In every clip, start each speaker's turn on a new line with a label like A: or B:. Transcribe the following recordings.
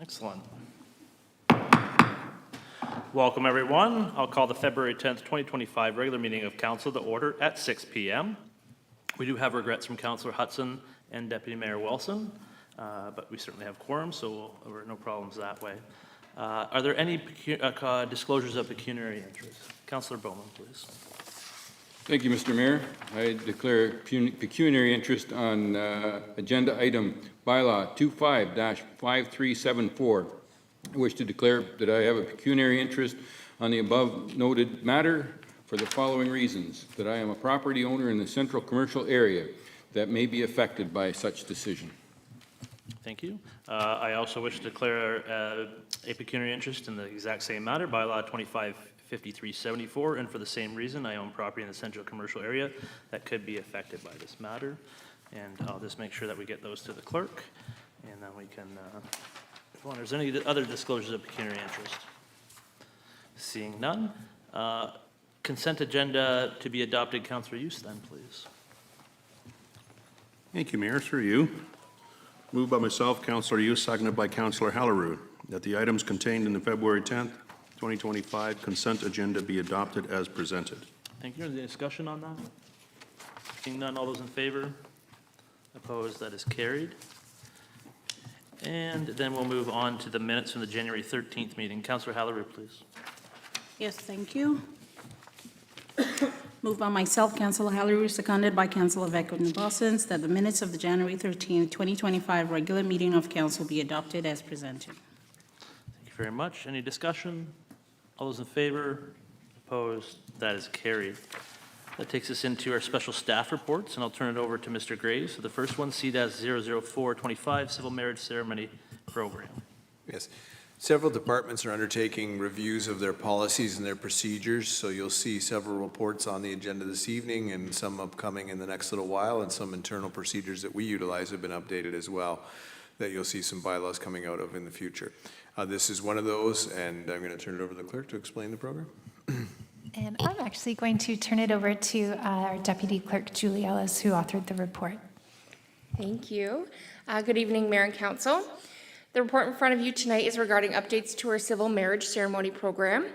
A: Excellent. Welcome, everyone. I'll call the February 10th, 2025 regular meeting of Council to order at 6 p.m. We do have regrets from Councillor Hudson and Deputy Mayor Wilson, but we certainly have quorum, so we're no problems that way. Are there any disclosures of pecuniary interest? Councillor Bowman, please.
B: Thank you, Mr. Mayor. I declare pecuniary interest on agenda item bylaw 25-5374. I wish to declare that I have a pecuniary interest on the above noted matter for the following reasons: that I am a property owner in the central commercial area that may be affected by such decision.
A: Thank you. I also wish to declare a pecuniary interest in the exact same matter, bylaw 25-5374, and for the same reason, I own property in the central commercial area that could be affected by this matter. And I'll just make sure that we get those to the clerk, and then we can, if there's any other disclosures of pecuniary interest. Seeing none. Consent agenda to be adopted. Councillor Hughes, then, please.
C: Thank you, Mayor. Through you. Moved by myself, Councillor Hughes, seconded by Councillor Hallerud, that the items contained in the February 10th, 2025 consent agenda be adopted as presented.
A: Thank you. Any discussion on that? Seeing none, all those in favor? Opposed? That is carried. And then we'll move on to the minutes from the January 13th meeting. Councillor Hallerud, please.
D: Yes, thank you. Moved by myself, Councillor Hallerud, seconded by Councillor Vekot-Bosens, that the minutes of the January 13, 2025 regular meeting of Council be adopted as presented.
A: Thank you very much. Any discussion? All those in favor? Opposed? That is carried. That takes us into our special staff reports, and I'll turn it over to Mr. Graves. So the first one, C-00425, Civil Marriage Ceremony Program.
E: Yes. Several departments are undertaking reviews of their policies and their procedures, so you'll see several reports on the agenda this evening and some upcoming in the next little while, and some internal procedures that we utilize have been updated as well that you'll see some bylaws coming out of in the future. This is one of those, and I'm going to turn it over to the clerk to explain the program.
F: And I'm actually going to turn it over to our Deputy Clerk, Julie Ellis, who authored the report.
G: Thank you. Good evening, Mayor and Council. The report in front of you tonight is regarding updates to our civil marriage ceremony program.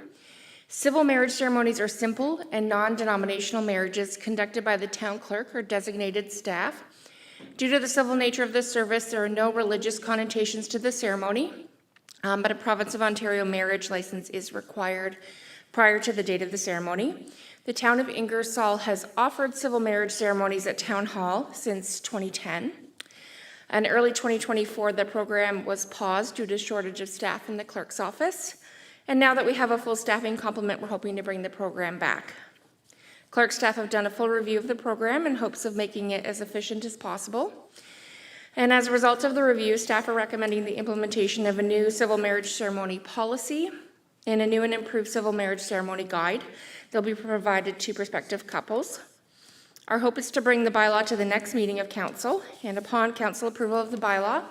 G: Civil marriage ceremonies are simple and non-denominational marriages conducted by the town clerk or designated staff. Due to the civil nature of this service, there are no religious connotations to the ceremony, but a province of Ontario marriage license is required prior to the date of the ceremony. The town of Ingersoll has offered civil marriage ceremonies at Town Hall since 2010. In early 2024, the program was paused due to shortage of staff in the clerk's office. And now that we have a full staffing complement, we're hoping to bring the program back. Clerk staff have done a full review of the program in hopes of making it as efficient as possible. And as a result of the review, staff are recommending the implementation of a new civil marriage ceremony policy and a new and improved civil marriage ceremony guide. They'll be provided to prospective couples. Our hope is to bring the bylaw to the next meeting of Council, and upon Council approval of the bylaw,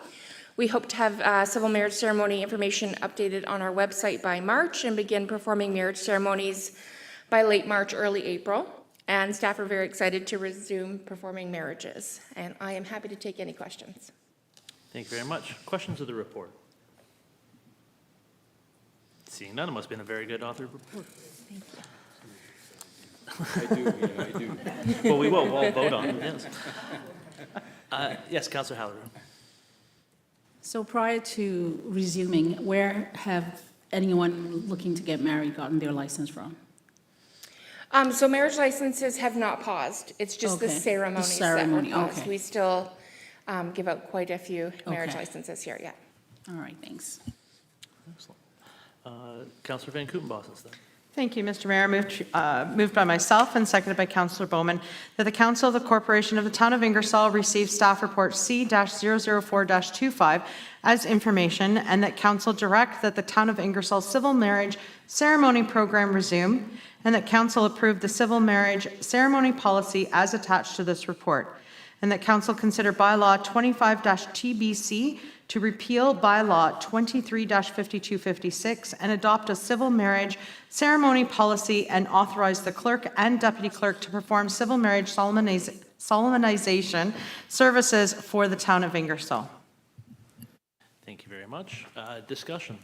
G: we hope to have civil marriage ceremony information updated on our website by March and begin performing marriage ceremonies by late March, early April. And staff are very excited to resume performing marriages, and I am happy to take any questions.
A: Thank you very much. Questions of the report? Seeing none, it must have been a very good authored report.
F: Thank you.
B: I do, yeah, I do.
A: Well, we will. We'll vote on it, yes. Yes, Councillor Hallerud.
D: So prior to resuming, where have anyone looking to get married gotten their license from?
G: So marriage licenses have not paused. It's just the
D: Okay.
G: ceremonies
D: The ceremony,
G: that were paused.
D: okay.
G: We still give out quite a few marriage
D: Okay.
G: licenses here, yeah.
D: All right, thanks.
A: Excellent. Councillor Van Koetenbosens, then.
H: Thank you, Mr. Mayor. Moved by myself and seconded by Councillor Bowman that the Council of the Corporation of the Town of Ingersoll receive staff report C-004-25 as information, and that Council direct that the Town of Ingersoll civil marriage ceremony program resume, and that Council approve the civil marriage ceremony policy as attached to this report, and that Council consider bylaw 25-TBC to repeal bylaw 23-5256 and adopt a civil marriage ceremony policy and authorize the clerk and deputy clerk to perform civil marriage solemnization services for the town of Ingersoll.
A: Thank you very much. Discussion.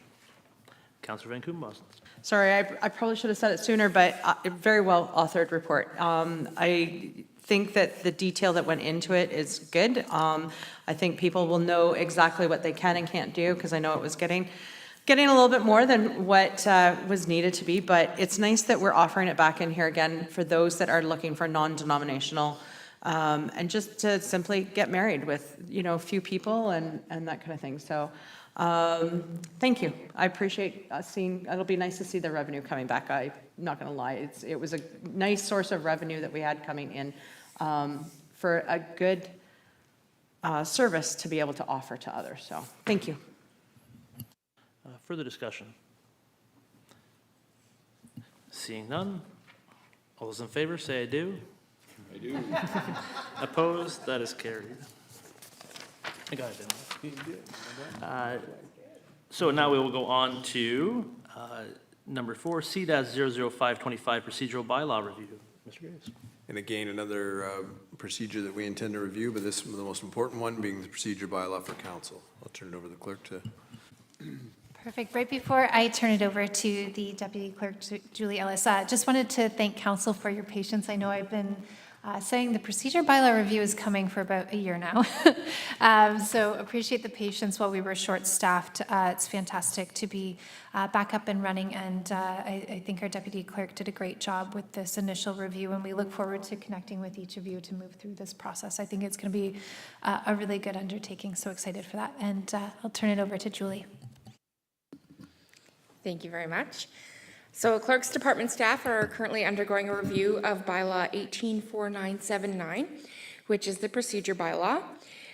A: Councillor Van Koekenbos.
H: Sorry, I probably should have said it sooner, but a very well authored report. I think that the detail that went into it is good. I think people will know exactly what they can and can't do, because I know it was getting a little bit more than what was needed to be, but it's nice that we're offering it back in here again for those that are looking for non-denominational, and just to simply get married with, a few people and that kind of thing. So thank you. I appreciate seeing, it'll be nice to see the revenue coming back. I'm not going to lie. It was a nice source of revenue that we had coming in for a good service to be able to offer to others. So thank you.
A: Further discussion? Seeing none, all those in favor say I do.
B: I do.
A: Opposed? That is carried. I got it, didn't I? So now we will go on to number 4, C-00525 procedural bylaw review. Mr. Graves.
E: And again, another procedure that we intend to review, but this is the most important one, being the procedure bylaw for council. I'll turn it over to the clerk to...
F: Perfect. Right before I turn it over to the Deputy Clerk, Julie Ellis, just wanted to thank council for your patience. I know I've been saying the procedure bylaw review is coming for about a year now. So appreciate the patience while we were short-staffed. It's fantastic to be back up and running, and I think our Deputy Clerk did a great job with this initial review, and we look forward to connecting with each of you to move through this process. I think it's going to be a really good undertaking, so excited for that. And I'll turn it over to Julie.
G: Thank you very much. So Clerk's Department staff are currently undergoing a review of bylaw 184979, which is the procedure bylaw.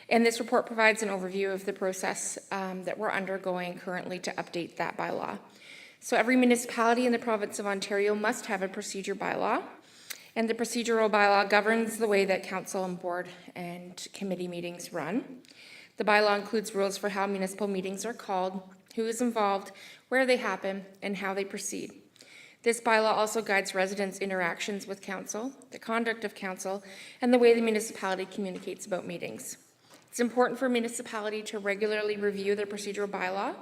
G: And this report provides an overview of the process that we're undergoing currently to update that bylaw. So every municipality in the province of Ontario must have a procedure bylaw. And the procedural bylaw governs the way that council and board and committee meetings run. The bylaw includes rules for how municipal meetings are called, who is involved, where they happen, and how they proceed. This bylaw also guides residents' interactions with council, the conduct of council, and the way the municipality communicates about meetings. It's important for a municipality to regularly review their procedural bylaw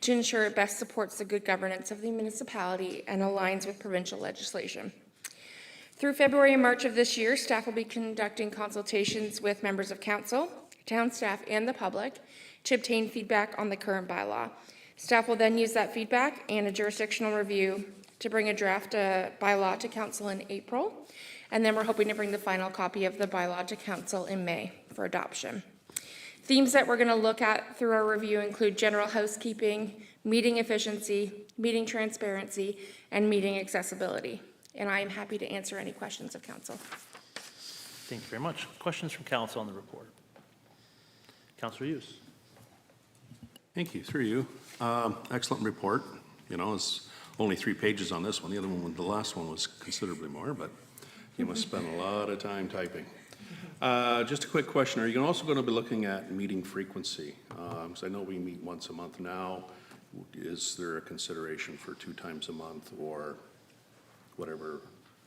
G: to ensure it best supports the good governance of the municipality and aligns with provincial legislation. Through February and March of this year, staff will be conducting consultations with members of council, town staff, and the public to obtain feedback on the current bylaw. Staff will then use that feedback and a jurisdictional review to bring a draft bylaw to council in April, and then we're hoping to bring the final copy of the bylaw to council in May for adoption. Themes that we're going to look at through our review include general housekeeping, meeting efficiency, meeting transparency, and meeting accessibility. And I am happy to answer any questions of council.
A: Thank you very much. Questions from council on the report? Councillor Hughes.
C: Thank you. Through you. Excellent report. It's only 3 pages on this one. The last one was considerably more, but you must spend a lot of time typing. Just a quick question. Are you also going to be looking at meeting frequency? Because I know we meet once a month now. Is there a consideration for 2 times a month or whatever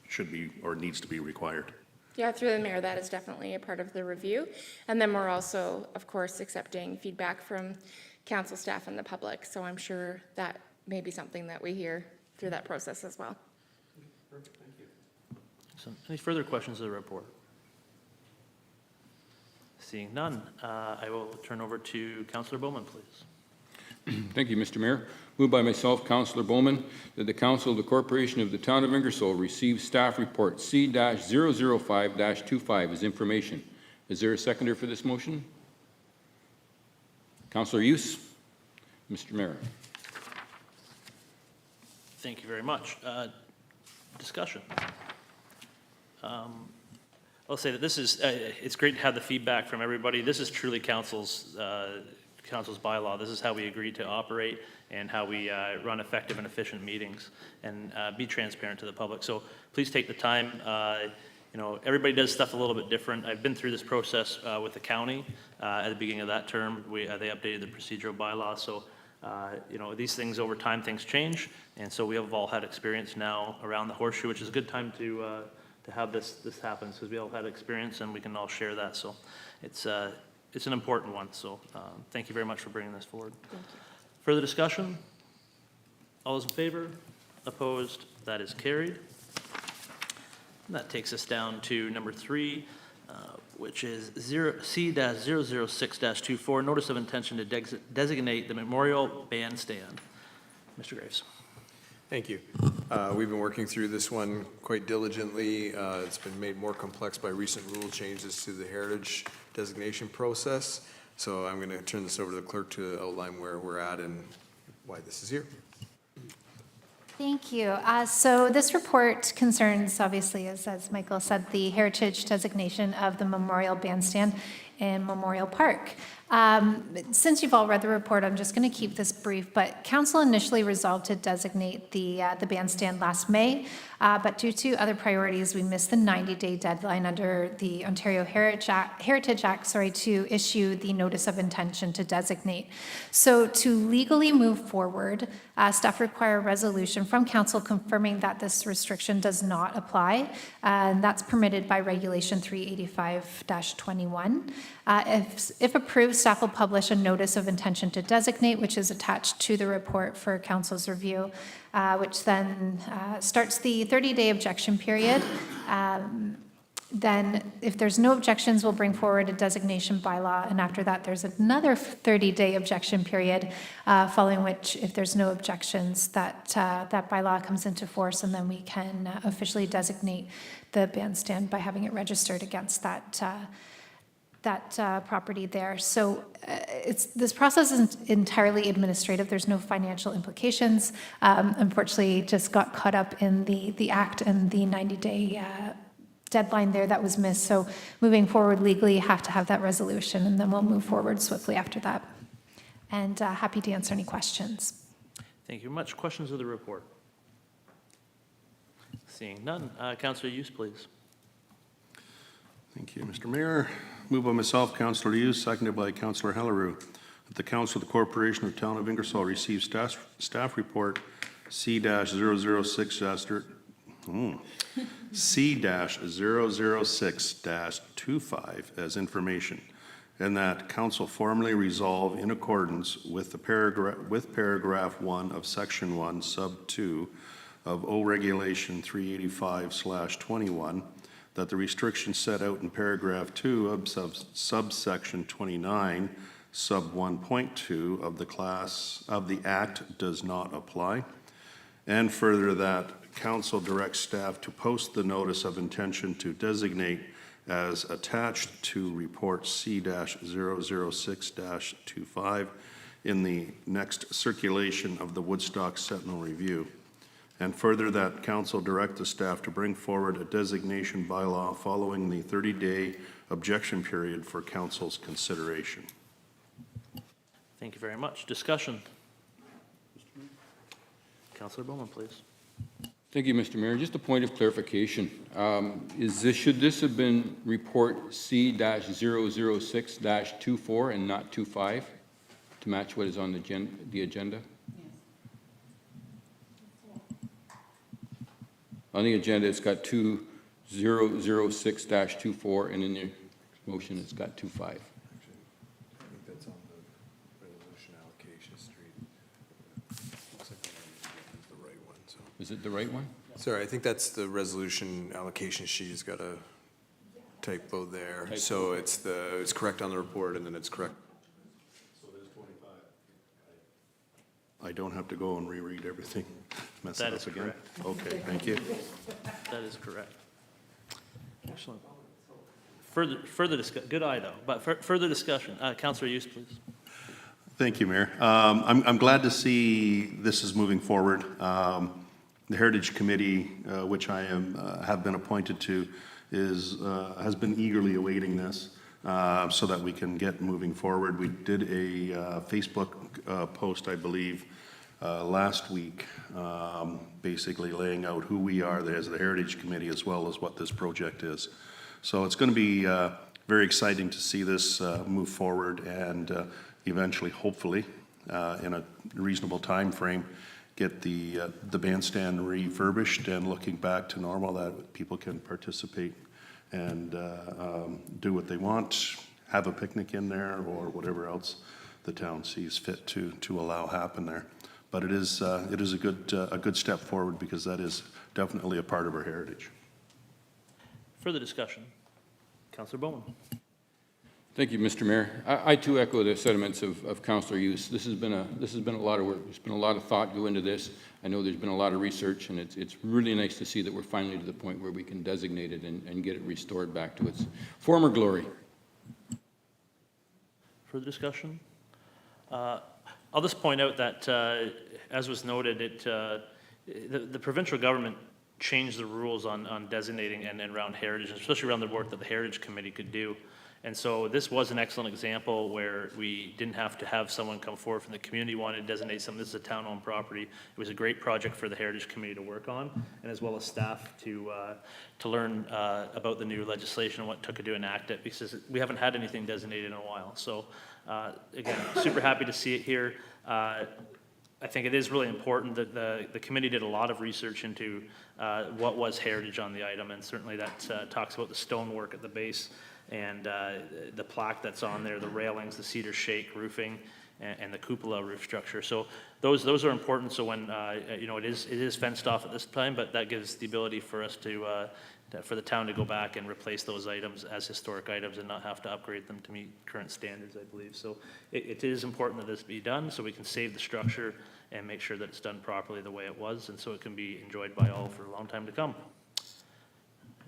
C: should be or needs to be required?
G: Yeah, through the mayor, that is definitely a part of the review. And then we're also, of course, accepting feedback from council staff and the public. So I'm sure that may be something that we hear through that process as well.
C: Perfect, thank you.
A: So, any further questions of the report? Seeing none, I will turn over to Councillor Bowman, please.
B: Thank you, Mr. Mayor. Moved by myself, Councillor Bowman, that the Council of the Corporation of the Town of Ingersoll receive staff report C-005-25 as information. Is there a seconder for this motion? Councillor Hughes. Mr. Mayor.
A: Thank you very much. Discussion. I'll say that this is, it's great to have the feedback from everybody. This is truly council's bylaw. This is how we agree to operate and how we run effective and efficient meetings and be transparent to the public. So please take the time. Everybody does stuff a little bit different. I've been through this process with the county at the beginning of that term. They updated the procedural bylaw. So, these things over time, things change. And so we have all had experience now around the horseshoe, which is a good time to have this happen because we all had experience and we can all share that. So it's it's an important one, so thank you very much for bringing this forward. Further discussion? All those in favor? Opposed? That is carried. And that takes us down to number 3, which is C-006-24, Notice of Intention to Designate the Memorial Bandstand. Mr. Graves.
E: Thank you. We've been working through this one quite diligently. It's been made more complex by recent rule changes to the heritage designation process. So I'm going to turn this over to the clerk to outline where we're at and why this is here.
F: Thank you. So this report concerns, obviously, as Michael said, the heritage designation of the Memorial Bandstand in Memorial Park. Since you've all read the report, I'm just going to keep this brief, but council initially resolved to designate the bandstand last May, but due to other priorities, we missed the 90-day deadline under the Ontario Heritage Act, to issue the notice of intention to designate. So to legally move forward, staff require a resolution from council confirming that this restriction does not apply, and that's permitted by Regulation 385-21. If approved, staff will publish a notice of intention to designate, which is attached to the report for council's review, which then starts the 30-day objection period. Then, if there's no objections, we'll bring forward a designation bylaw, and after that, there's another 30-day objection period, following which, if there's no objections, that bylaw comes into force, and then we can officially designate the bandstand by having it registered against that property there. So this process is entirely administrative. There's no financial implications. Unfortunately, just got caught up in the act and the 90-day deadline there that was missed. So moving forward legally, you have to have that resolution, and then we'll move forward swiftly after that. And happy to answer any questions.
A: Thank you very much. Questions of the report? Seeing none. Councillor Hughes, please.
C: Thank you, Mr. Mayor. Moved by myself, Councillor Hughes, seconded by Councillor Hellerue, that the Council of the Corporation of the Town of Ingersoll receives staff report C-006-25 as information, and that Council formally resolve in accordance with the paragraph 1 of Section 1, Sub 2 of O Regulation 385/21, that the restrictions set out in paragraph 2 of subsection 29, sub 1.2 of the Act does not apply, and further that Council directs staff to post the notice of intention to designate as attached to report C-006-25 in the next circulation of the Woodstock Sentinel Review. And further, that Council direct the staff to bring forward a designation bylaw following the 30-day objection period for Council's consideration.
A: Thank you very much. Discussion. Councillor Bowman, please.
B: Thank you, Mr. Mayor. Just a point of clarification. Should this have been report C-006-24 and not 25 to match what is on the agenda? On the agenda, it's got 2006-24, and in the motion, it's got 25.
E: I think that's on the resolution allocation street. Looks like that's the right one, so.
B: Is it the right one?
E: Sorry, I think that's the resolution allocation sheet. Has got a typo there.
B: Typo.
E: So it's correct on the report, and then it's correct.
C: So there's 25. I don't have to go and reread everything. Mess
A: That
C: it
A: is
C: up again?
A: correct.
C: Okay, thank you.
A: That is correct. Excellent. Further discussion. Good eye, though. But further discussion. Councillor Hughes, please.
C: Thank you, Mayor. I'm glad to see this is moving forward. The Heritage Committee, which I have been appointed to, has been eagerly awaiting this so that we can get moving forward. We did a Facebook post, I believe, last week, basically laying out who we are as the Heritage Committee as well as what this project is. So it's going to be very exciting to see this move forward and eventually, hopefully, in a reasonable time frame, get the bandstand refurbished and looking back to normal, that people can participate and do what they want, have a picnic in there or whatever else the town sees fit to allow happen there. But it is a good step forward because that is definitely a part of our heritage.
A: Further discussion? Councillor Bowman.
B: Thank you, Mr. Mayor. I too echo the sentiments of Councillor Hughes. This has been a lot of work. There's been a lot of thought go into this. I know there's been a lot of research, and it's really nice to see that we're finally to the point where we can designate it and get it restored back to its former glory.
A: Further discussion? I'll just point out that, as was noted, the provincial government changed the rules on designating and around heritage, especially around the work that the Heritage Committee could do. And so this was an excellent example where we didn't have to have someone come forward from the community wanting to designate something. This is a town-owned property. It was a great project for the Heritage Committee to work on, and as well as staff to learn about the new legislation and what it took to enact it, because we haven't had anything designated in a while. So again, super happy to see it here. I think it is really important that the committee did a lot of research into what was heritage on the item, and certainly that talks about the stonework at the base and the plaque that's on there, the railings, the cedar shake roofing, and the cupola roof structure. So those are important. So when it is fenced off at this time, but that gives the ability for us for the town to go back and replace those items as historic items and not have to upgrade them to meet current standards, I believe. So it is important that this be done so we can save the structure and make sure that it's done properly the way it was, and so it can be enjoyed by all for a long time to come.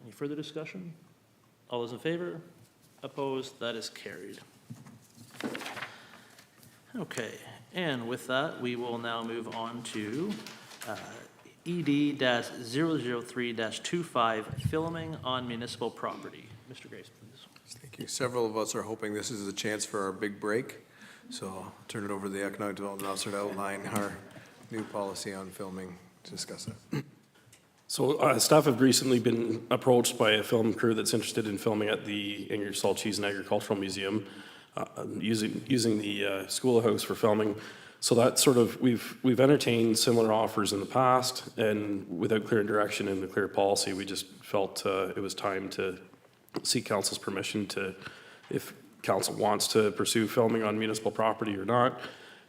A: Any further discussion? All those in favor? Opposed? That is carried. Okay, and with that, we will now move on to ED-003-25, filming on municipal property. Mr. Grace, please.
E: Thank you. Several of us are hoping this is a chance for our big break. So I'll turn it over to the Economic Development Officer to outline our new policy on filming to discuss that.
I: So staff have recently been approached by a film crew that's interested in filming at the Ingersoll Cheese and Agricultural Museum, using the schoolhouse for filming. So that sort of, we've entertained similar offers in the past, and without clear direction and a clear policy, we just felt it was time to seek council's permission to, if council wants to pursue filming on municipal property or not.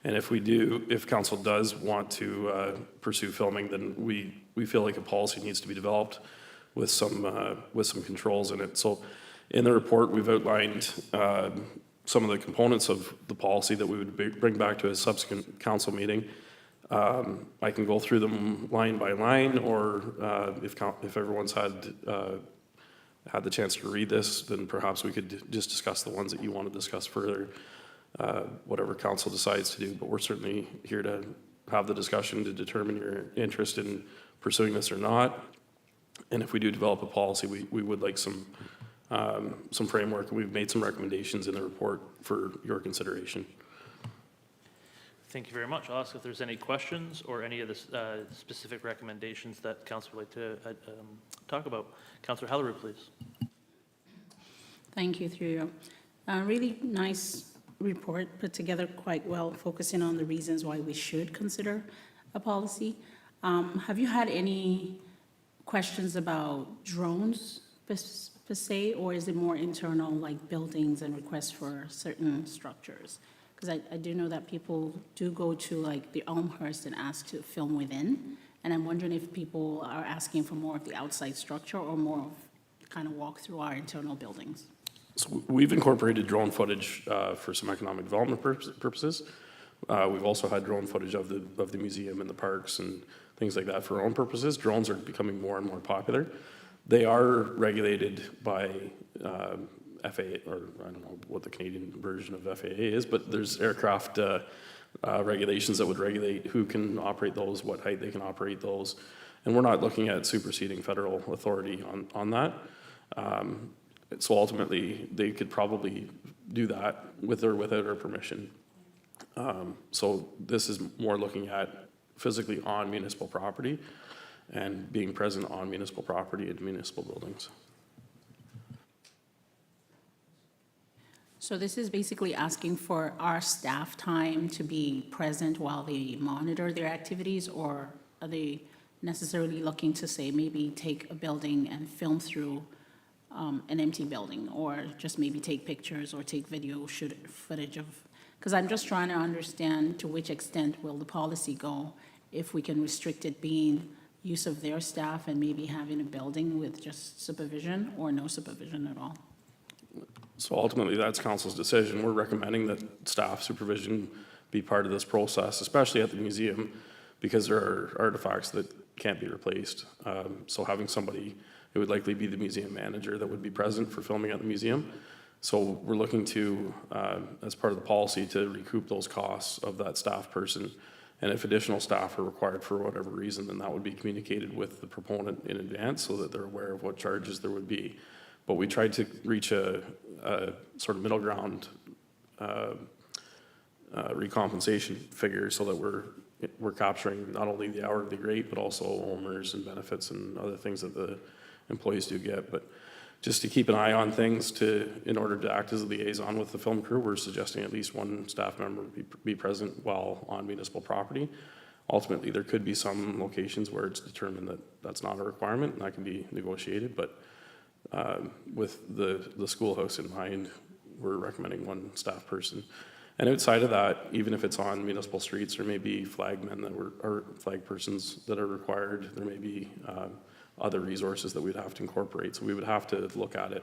I: And if council does want to pursue filming, then we feel like a policy needs to be developed with some controls in it. So in the report, we've outlined some of the components of the policy that we would bring back to a subsequent council meeting. I can go through them line by line, or if everyone's had the chance to read this, then perhaps we could just discuss the ones that you want to discuss further, whatever council decides to do. But we're certainly here to have the discussion to determine your interest in pursuing this or not. And if we do develop a policy, we would like some framework. We've made some recommendations in the report for your consideration.
A: Thank you very much. I'll ask if there's any questions or any of the specific recommendations that council would like to talk about. Councillor Halleru, please.
D: Thank you, through you. Really nice report, put together quite well, focusing on the reasons why we should consider a policy. Have you had any questions about drones per se, or is it more internal, like buildings and requests for certain structures? Because I do know that people do go to like the Elmhurst and ask to film within, and I'm wondering if people are asking for more of the outside structure or more of kind of walk through our internal buildings.
I: So we've incorporated drone footage for some economic development purposes. We've also had drone footage of the museum and the parks and things like that for our own purposes. Drones are becoming more and more popular. They are regulated by FAA, or I don't know what the Canadian version of FAA is, but there's aircraft regulations that would regulate who can operate those, what height they can operate those. And we're not looking at superseding federal authority on that. So ultimately, they could probably do that with or without our permission. So this is more looking at physically on municipal property and being present on municipal property and municipal buildings.
D: So this is basically asking for our staff time to be present while they monitor their activities, or are they necessarily looking to say maybe take a building and film through an empty building, or just maybe take pictures or take video footage of, because I'm just trying to understand to which extent will the policy go if we can restrict it being use of their staff and maybe having a building with just supervision or no supervision at all.
I: So ultimately, that's council's decision. We're recommending that staff supervision be part of this process, especially at the museum, because there are artifacts that can't be replaced. So having somebody, it would likely be the museum manager that would be present for filming at the museum. So we're looking to, as part of the policy, to recoup those costs of that staff person. And if additional staff are required for whatever reason, then that would be communicated with the proponent in advance so that they're aware of what charges there would be. But we tried to reach a sort of middle ground recompensation figure so that we're capturing not only the hourly rate, but also OMERS and benefits and other things that the employees do get. But just to keep an eye on things in order to act as a liaison with the film crew, we're suggesting at least one staff member be present while on municipal property. Ultimately, there could be some locations where it's determined that that's not a requirement and that can be negotiated, but with the schoolhouse in mind, we're recommending one staff person. And outside of that, even if it's on municipal streets, there may be flagmen or flag persons that are required. There may be other resources that we'd have to incorporate. So we would have to look at it.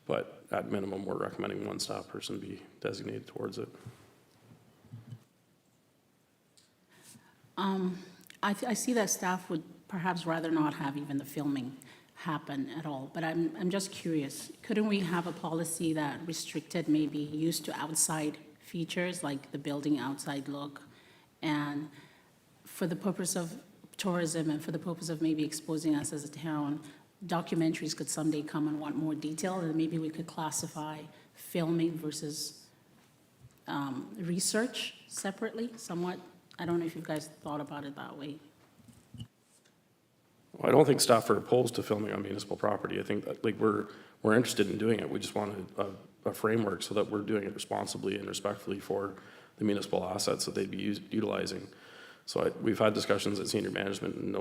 I: But at minimum, we're recommending one staff person be designated towards it.
D: I see that staff would perhaps rather not have even the filming happen at all, but I'm just curious, couldn't we have a policy that restricted maybe use to outside features, like the building outside look, and for the purpose of tourism and for the purpose of maybe exposing us as a town, documentaries could someday come and want more detail, and maybe we could classify filming versus research separately somewhat. I don't know if you guys thought about it that way.
I: Well, I don't think staff are opposed to filming on municipal property. I think that we're interested in doing it. We just want a framework so that we're doing it responsibly and respectfully for the municipal assets that they'd be utilizing. So we've had discussions at senior management, and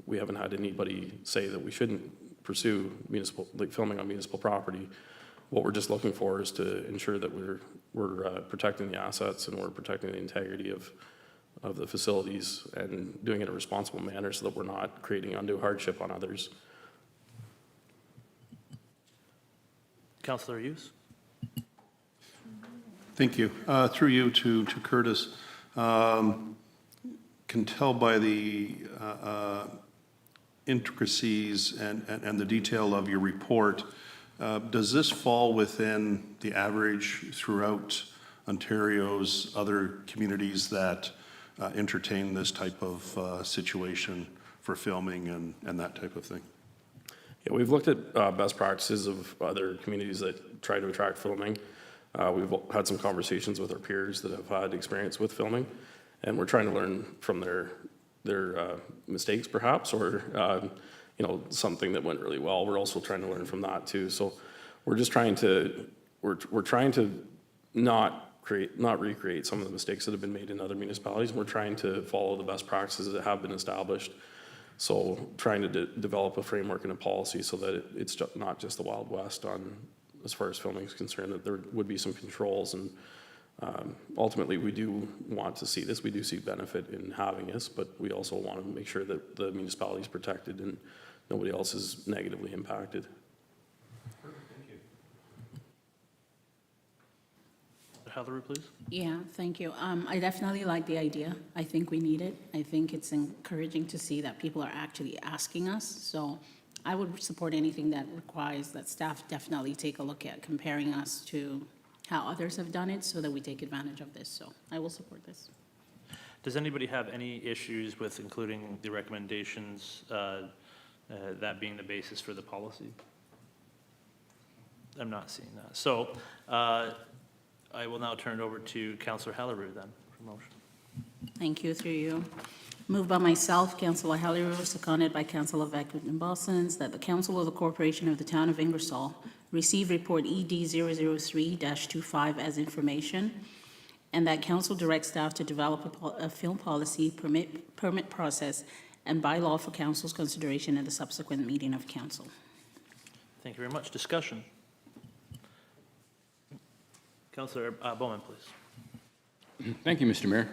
I: we haven't had anybody say that we shouldn't pursue filming on municipal property. What we're just looking for is to ensure that we're protecting the assets and we're protecting the integrity of the facilities and doing it in a responsible manner so that we're not creating undue hardship on others.
A: Councillor Hughes?
C: Thank you. Through you to Curtis. Can tell by the intricacies and the detail of your report, does this fall within the average throughout Ontario's other communities that entertain this type of situation for filming and that type of thing?
I: Yeah, we've looked at best practices of other communities that try to attract filming. We've had some conversations with our peers that have had experience with filming, and we're trying to learn from their mistakes perhaps, or something that went really well. We're also trying to learn from that too. So we're just trying to not recreate some of the mistakes that have been made in other municipalities. We're trying to follow the best practices that have been established. So trying to develop a framework and a policy so that it's not just the Wild West as far as filming is concerned, that there would be some controls. And ultimately, we do want to see this. We do see benefit in having this, but we also want to make sure that the municipality is protected and nobody else is negatively impacted.
A: Halleru, please.
D: Yeah, thank you. I definitely like the idea. I think we need it. I think it's encouraging to see that people are actually asking us. So I would support anything that requires that staff definitely take a look at comparing us to how others have done it so that we take advantage of this. So I will support this.
A: Does anybody have any issues with including the recommendations, that being the basis for the policy? I'm not seeing that. So I will now turn it over to Councillor Halleru then for motion.
D: Thank you, through you. Moved by myself, Councillor Halleru, seconded by Councillor Beckman-Bosens, that the Council of the Corporation of the Town of Ingersoll receive report ED 003-25 as information, and that Council direct staff to develop a film policy, permit process, and bylaw for Council's consideration at the subsequent meeting of Council.
A: Thank you very much. Discussion. Councillor Bowman, please.
B: Thank you, Mr. Mayor.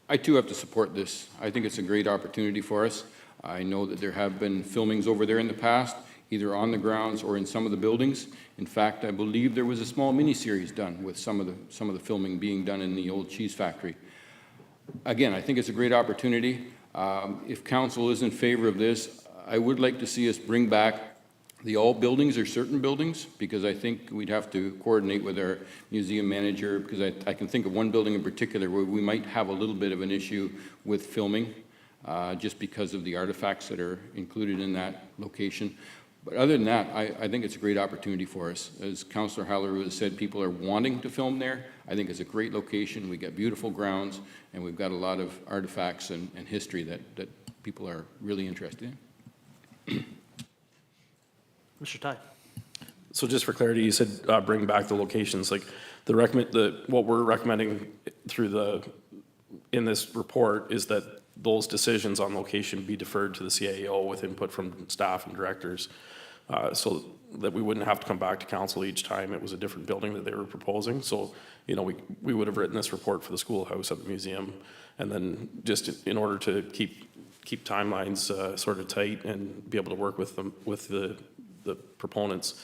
B: I too have to support this. I think it's a great opportunity for us. I know that there have been filmings over there in the past, either on the grounds or in some of the buildings. In fact, I believe there was a small mini-series done with some of the filming being done in the old cheese factory. Again, I think it's a great opportunity. If council is in favor of this, I would like to see us bring back the all buildings or certain buildings, because I think we'd have to coordinate with our museum manager, because I can think of one building in particular where we might have a little bit of an issue with filming, just because of the artifacts that are included in that location. But other than that, I think it's a great opportunity for us. As Councillor Halleru has said, people are wanting to film there. I think it's a great location. We got beautiful grounds, and we've got a lot of artifacts and history that people are really interested in.
A: Mr. Ty.
I: So just for clarity, you said bring back the locations, like what we're recommending in this report is that those decisions on location be deferred to the CAO with input from staff and directors, so that we wouldn't have to come back to council each time it was a different building that they were proposing. So, you know, we would have written this report for the schoolhouse at the museum, and then just in order to keep timelines sort of tight and be able to work with them, with the proponents,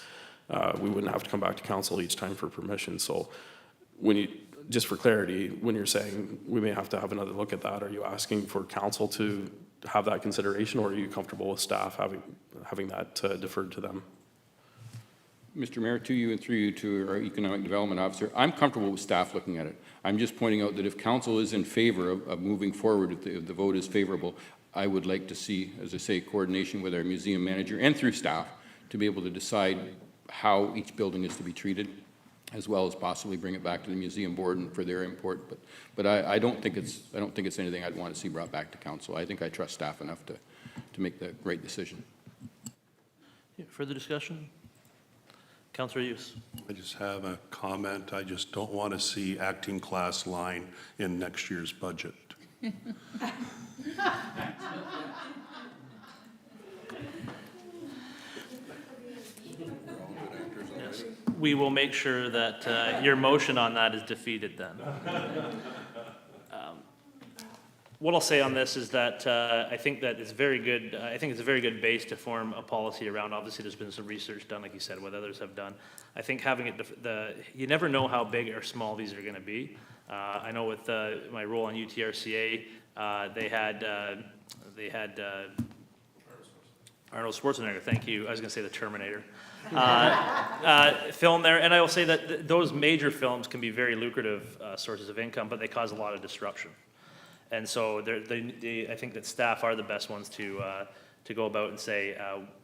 I: we wouldn't have to come back to council each time for permission. So just for clarity, when you're saying we may have to have another look at that, are you asking for council to have that consideration, or are you comfortable with staff having that deferred to them?
B: Mr. Mayor, to you and through you to our Economic Development Officer, I'm comfortable with staff looking at it. I'm just pointing out that if council is in favor of moving forward, if the vote is favorable, I would like to see, as I say, coordination with our museum manager and through staff to be able to decide how each building is to be treated, as well as possibly bring it back to the museum board and for their import. But I don't think it's anything I'd want to see brought back to council. I think I trust staff enough to make the right decision.
A: Yeah, further discussion? Councillor Hughes.
C: I just have a comment. I just don't want to see acting class line in next year's budget.
A: Yes. We will make sure that your motion on that is defeated then. What I'll say on this is that I think that it's very good. I think it's a very good base to form a policy around. Obviously, there's been some research done, like you said, what others have done. I think having it, you never know how big or small these are going to be. I know with my role on UTRCA, they had Arnold Schwarzenegger. Thank you. I was going to say the Terminator. Film there, and I will say that those major films can be very lucrative sources of income, but they cause a lot of disruption. And so I think that staff are the best ones to go about and say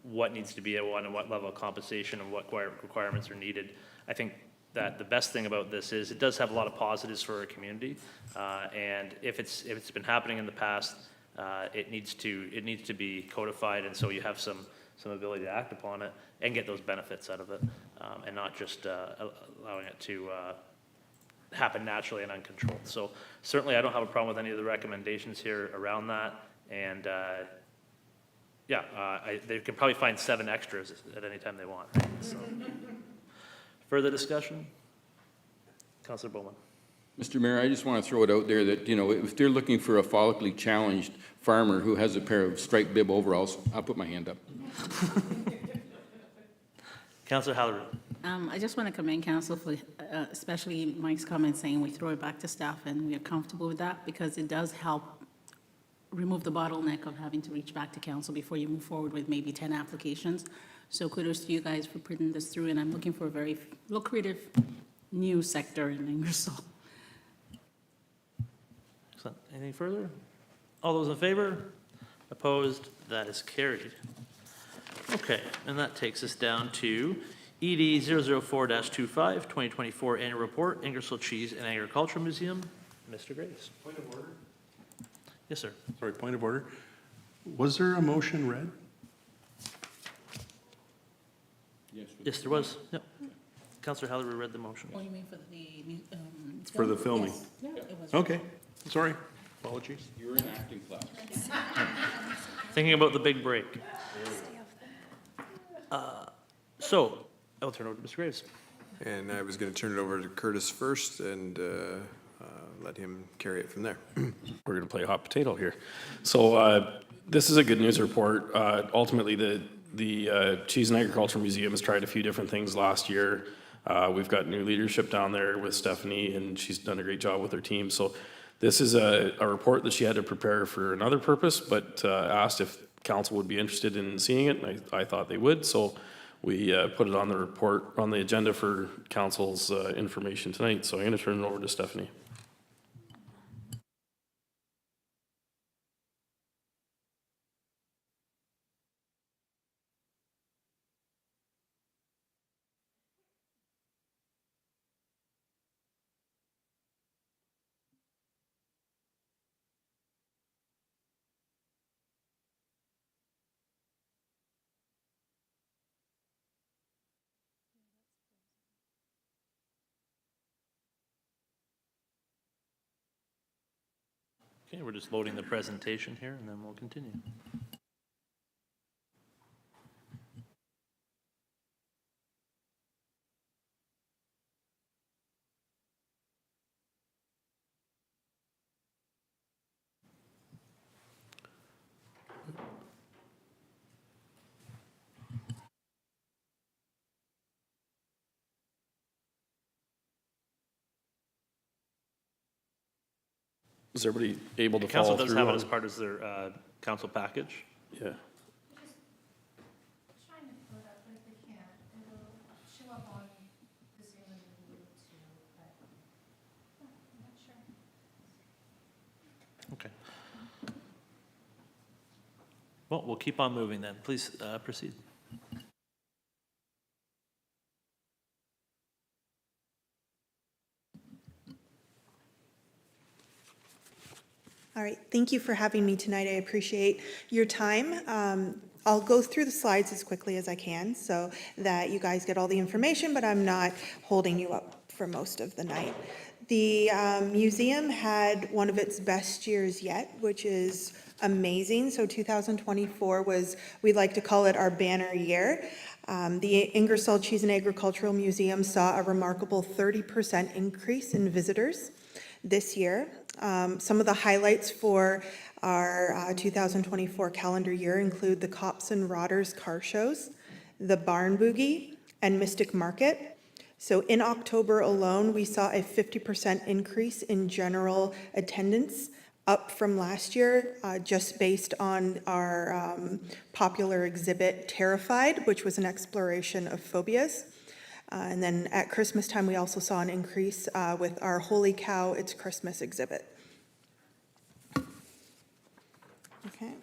A: what needs to be at what and what level of compensation and what requirements are needed. I think that the best thing about this is it does have a lot of positives for our community, and if it's been happening in the past, it needs to be codified, and so you have some ability to act upon it and get those benefits out of it, and not just allowing it to happen naturally and uncontrolled. So certainly I don't have a problem with any of the recommendations here around that, and they can probably find 7 extras at any time they want. Right? So. Further discussion? Councillor Bowman.
B: Mr. Mayor, I just want to throw it out there that, you know, if they're looking for a follically challenged farmer who has a pair of striped bib overalls, I'll put my hand up.
A: Councillor Halleru.
D: I just want to commend council for especially Mike's comment saying we throw it back to staff, and we are comfortable with that because it does help remove the bottleneck of having to reach back to council before you move forward with maybe 10 applications. So kudos to you guys for putting this through, and I'm looking for a very lucrative new sector in Ingersoll.
A: Excellent. Anything further? All those in favor? Opposed? That is carried. Okay, and that takes us down to ED 004-25, 2024 Annual Report, Ingersoll Cheese and Agricultural Museum. Mr. Graves.
C: Point of order?
A: Yes, sir.
C: Sorry, point of order. Was there a motion read?
A: Yes, there was. Yep. Councillor Halleru read the motion.
D: Oh, you mean for
C: For the filming?
D: Yes. Yeah, it was.
C: Okay, sorry. Apologies.
B: You're in acting class.
A: Thinking about the big break. So I'll turn over to Mr. Graves.
E: And I was going to turn it over to Curtis first and let him carry it from there.
I: We're going to play hot potato here. So this is a good news report. Ultimately, the Cheese and Agriculture Museum has tried a few different things last year. We've got new leadership down there with Stephanie, and she's done a great job with her team. So this is a report that she had to prepare for another purpose, but asked if council would be interested in seeing it, and I thought they would. So we put it on the report, on the agenda for council's information tonight. So I'm going to turn it over to Stephanie.
A: Okay, we're just loading the presentation here, and then we'll continue.
I: Is everybody able to
A: Council
I: follow
A: does
I: through
A: have it
I: on-
A: as part of their council package.
I: Yeah.
F: Trying to pull it up, but if they can't, it'll show up on the Zoom and the video too, but I'm not sure.
A: Okay. Well, we'll keep on moving then. Please proceed.
J: All right, thank you for having me tonight. I appreciate your time. I'll go through the slides as quickly as I can so that you guys get all the information, but I'm not holding you up for most of the night. The museum had one of its best years yet, which is amazing. So 2024 was, we'd like to call it our banner year. The Ingersoll Cheese and Agricultural Museum saw a remarkable 30% increase in visitors this year. Some of the highlights for our 2024 calendar year include the Cops and Rodders car shows, the Barn Boogie, and Mystic Market. So in October alone, we saw a 50% increase in general attendance, up from last year, just based on our popular exhibit Terrified, which was an exploration of phobias. And then at Christmas time, we also saw an increase with our Holy Cow, It's Christmas exhibit. Okay.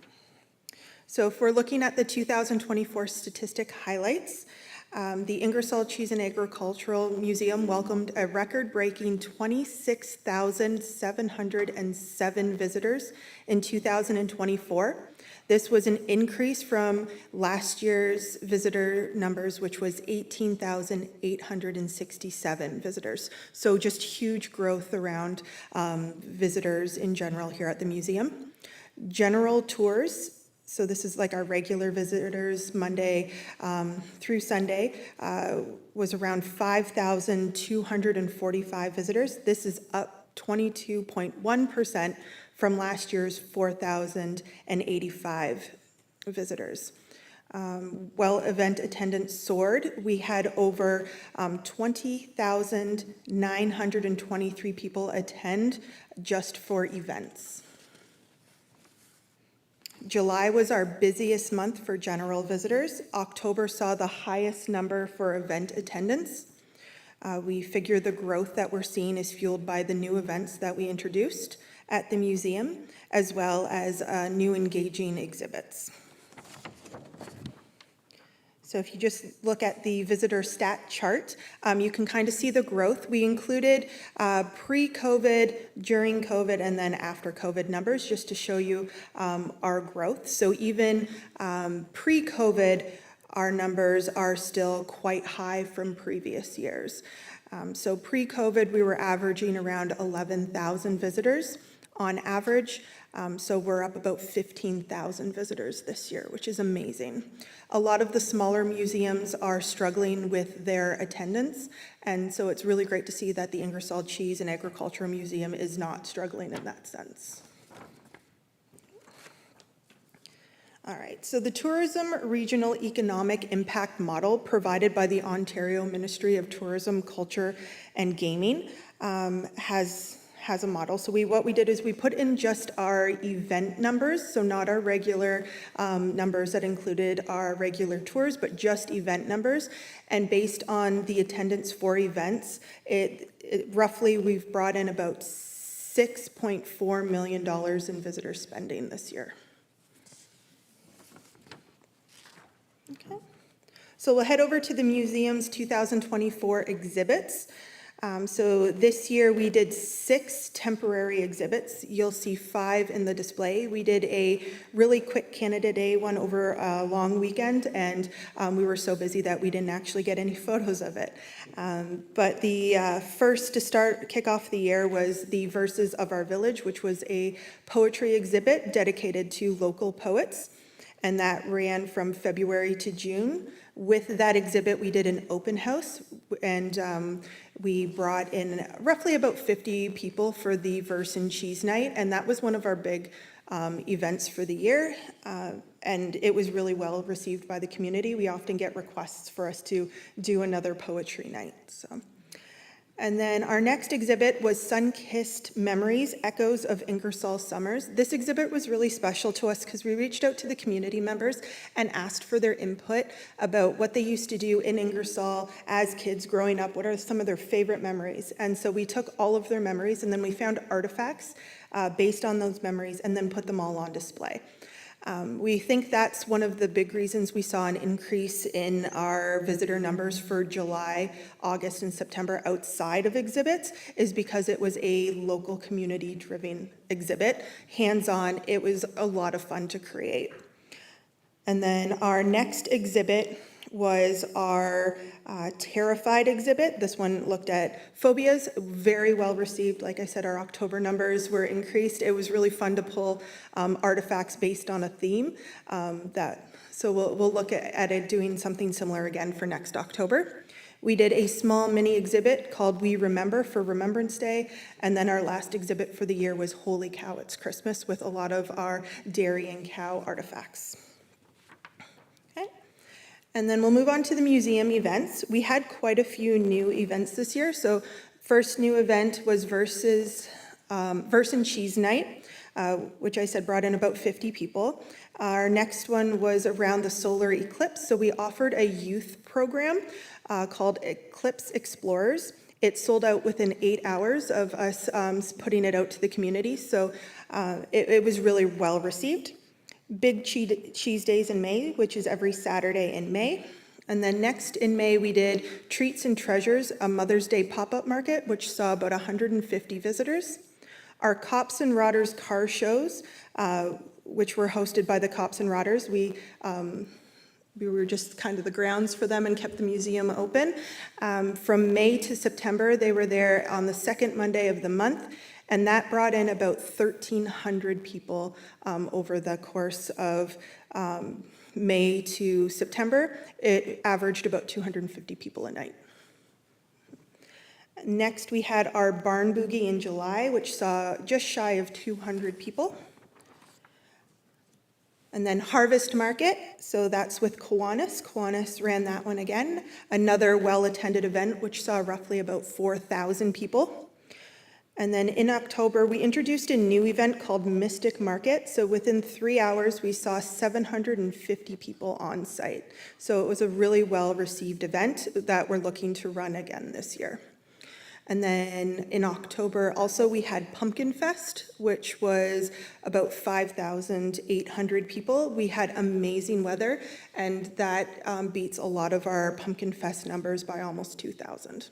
J: So if we're looking at the 2024 statistic highlights, the Ingersoll Cheese and Agricultural Museum welcomed a record-breaking 26,707 visitors in 2024. This was an increase from last year's visitor numbers, which was 18,867 visitors. So just huge growth around visitors in general here at the museum. General tours, so this is like our regular visitors, Monday through Sunday, was around 5,245 visitors. This is up 22.1% from last year's 4,085 visitors. While event attendance soared, we had over 20,923 people attend just for events. July was our busiest month for general visitors. October saw the highest number for event attendance. We figure the growth that we're seeing is fueled by the new events that we introduced at the museum, as well as new engaging exhibits. So if you just look at the visitor stat chart, you can kind of see the growth. We included pre-COVID, during COVID, and then after COVID numbers just to show you our growth. So even pre-COVID, our numbers are still quite high from previous years. So pre-COVID, we were averaging around 11,000 visitors on average. So we're up about 15,000 visitors this year, which is amazing. A lot of the smaller museums are struggling with their attendance, and so it's really great to see that the Ingersoll Cheese and Agricultural Museum is not struggling in that sense. All right, so the Tourism Regional Economic Impact Model provided by the Ontario Ministry of Tourism, Culture and Gaming has a model. So what we did is we put in just our event numbers, so not our regular numbers that included our regular tours, but just event numbers. And based on the attendance for events, roughly we've brought in about $6.4 million in visitor spending this year. Okay. So we'll head over to the museum's 2024 exhibits. So this year we did 6 temporary exhibits. You'll see 5 in the display. We did a really quick Canada Day one over a long weekend, and we were so busy that we didn't actually get any photos of it. But the first to kick off the year was the Verses of Our Village, which was a poetry exhibit dedicated to local poets, and that ran from February to June. With that exhibit, we did an open house, and we brought in roughly about 50 people for the Verse and Cheese Night, and that was one of our big events for the year, and it was really well received by the community. We often get requests for us to do another poetry night. And then our next exhibit was Sun-Kissed Memories, Echoes of Ingersoll Summers. This exhibit was really special to us because we reached out to the community members and asked for their input about what they used to do in Ingersoll as kids growing up, what are some of their favorite memories. And so we took all of their memories and then we found artifacts based on those memories and then put them all on display. We think that's one of the big reasons we saw an increase in our visitor numbers for July, August, and September outside of exhibits is because it was a local community-driven exhibit. Hands-on, it was a lot of fun to create. And then our next exhibit was our Terrified exhibit. This one looked at phobias, very well received. Like I said, our October numbers were increased. It was really fun to pull artifacts based on a theme. So we'll look at it doing something similar again for next October. We did a small mini exhibit called We Remember for Remembrance Day, and then our last exhibit for the year was Holy Cow, It's Christmas, with a lot of our dairy and cow artifacts. And then we'll move on to the museum events. We had quite a few new events this year. So first new event was Verse and Cheese Night, which I said brought in about 50 people. Our next one was around the solar eclipse. So we offered a youth program called Eclipse Explorers. It sold out within 8 hours of us putting it out to the community. So it was really well received. Big Cheese Days in May, which is every Saturday in May. And then next in May, we did Treats and Treasures, a Mother's Day pop-up market, which saw about 150 visitors. Our Cops and Rodders car shows, which were hosted by the Cops and Rodders. We were just kind of the grounds for them and kept the museum open. From May to September, they were there on the second Monday of the month. And that brought in about 1,300 people over the course of May to September. It averaged about 250 people a night. Next, we had our Barn Boogie in July, which saw just shy of 200 people. And then Harvest Market, so that's with Kiwanis. Kiwanis ran that one again. Another well-attended event, which saw roughly about 4,000 people. And then in October, we introduced a new event called Mystic Market. So within 3 hours, we saw 750 people on site. So it was a really well-received event that we're looking to run again this year. And then in October, also, we had Pumpkin Fest, which was about 5,800 people. We had amazing weather, and that beats a lot of our Pumpkin Fest numbers by almost 2,000.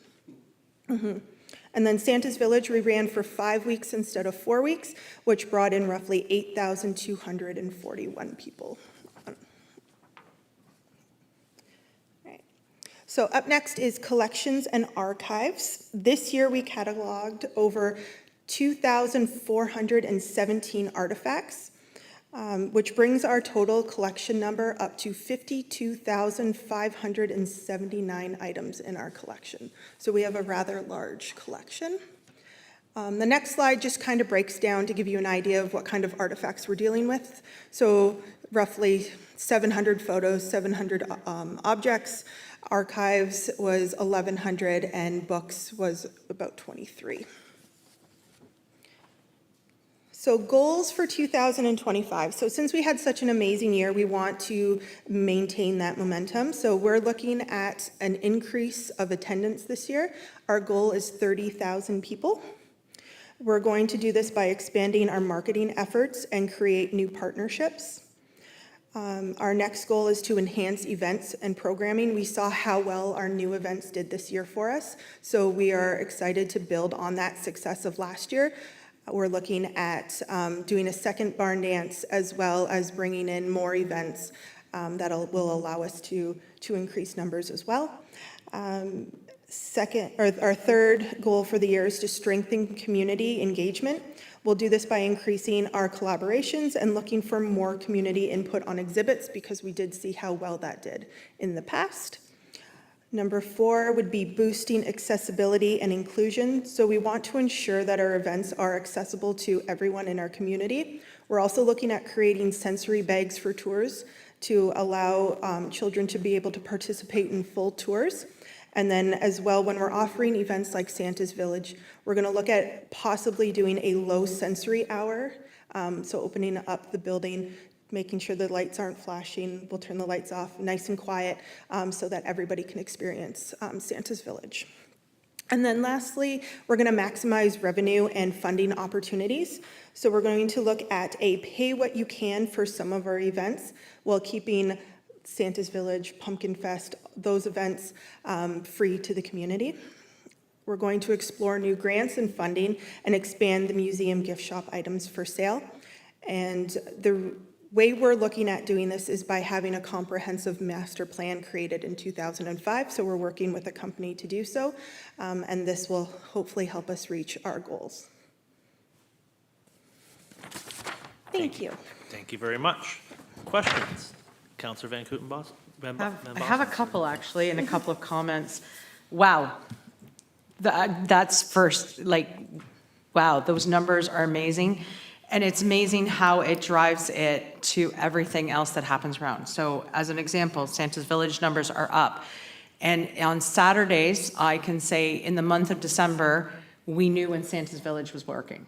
J: And then Santa's Village, we ran for 5 weeks instead of 4 weeks, which brought in roughly 8,241 people. Right. So up next is Collections and Archives. This year we cataloged over 2,417 artifacts, which brings our total collection number up to 52,579 items in our collection. So we have a rather large collection. The next slide just kind of breaks down to give you an idea of what kind of artifacts we're dealing with. So roughly 700 photos, 700 objects. Archives was 1,100, and books was about 23. So goals for 2025. So since we had such an amazing year, we want to maintain that momentum. So we're looking at an increase of attendance this year. Our goal is 30,000 people. We're going to do this by expanding our marketing efforts and create new partnerships. Our next goal is to enhance events and programming. We saw how well our new events did this year for us, so we are excited to build on that success of last year. We're looking at doing a second barn dance, as well as bringing in more events that will allow us to increase numbers as well. Our third goal for the year is to strengthen community engagement. We'll do this by increasing our collaborations and looking for more community input on exhibits, because we did see how well that did in the past. Number 4 would be boosting accessibility and inclusion. So we want to ensure that our events are accessible to everyone in our community. We're also looking at creating sensory bags for tours to allow children to be able to participate in full tours. And then as well, when we're offering events like Santa's Village, we're going to look at possibly doing a low sensory hour. So opening up the building, making sure the lights aren't flashing. We'll turn the lights off, nice and quiet, so that everybody can experience Santa's Village. And then lastly, we're going to maximize revenue and funding opportunities. So we're going to look at a pay what you can for some of our events, while keeping Santa's Village, Pumpkin Fest, those events free to the community. We're going to explore new grants and funding and expand the museum gift shop items for sale. And the way we're looking at doing this is by having a comprehensive master plan created in 2005. So we're working with a company to do so, and this will hopefully help us reach our goals. Thank you.
A: Thank you very much. Questions? Councillor Van Kootenbos?
H: I have a couple, actually, and a couple of comments. Wow. That's first, wow, those numbers are amazing. And it's amazing how it drives it to everything else that happens around. So as an example, Santa's Village numbers are up. And on Saturdays, I can say in the month of December, we knew when Santa's Village was working,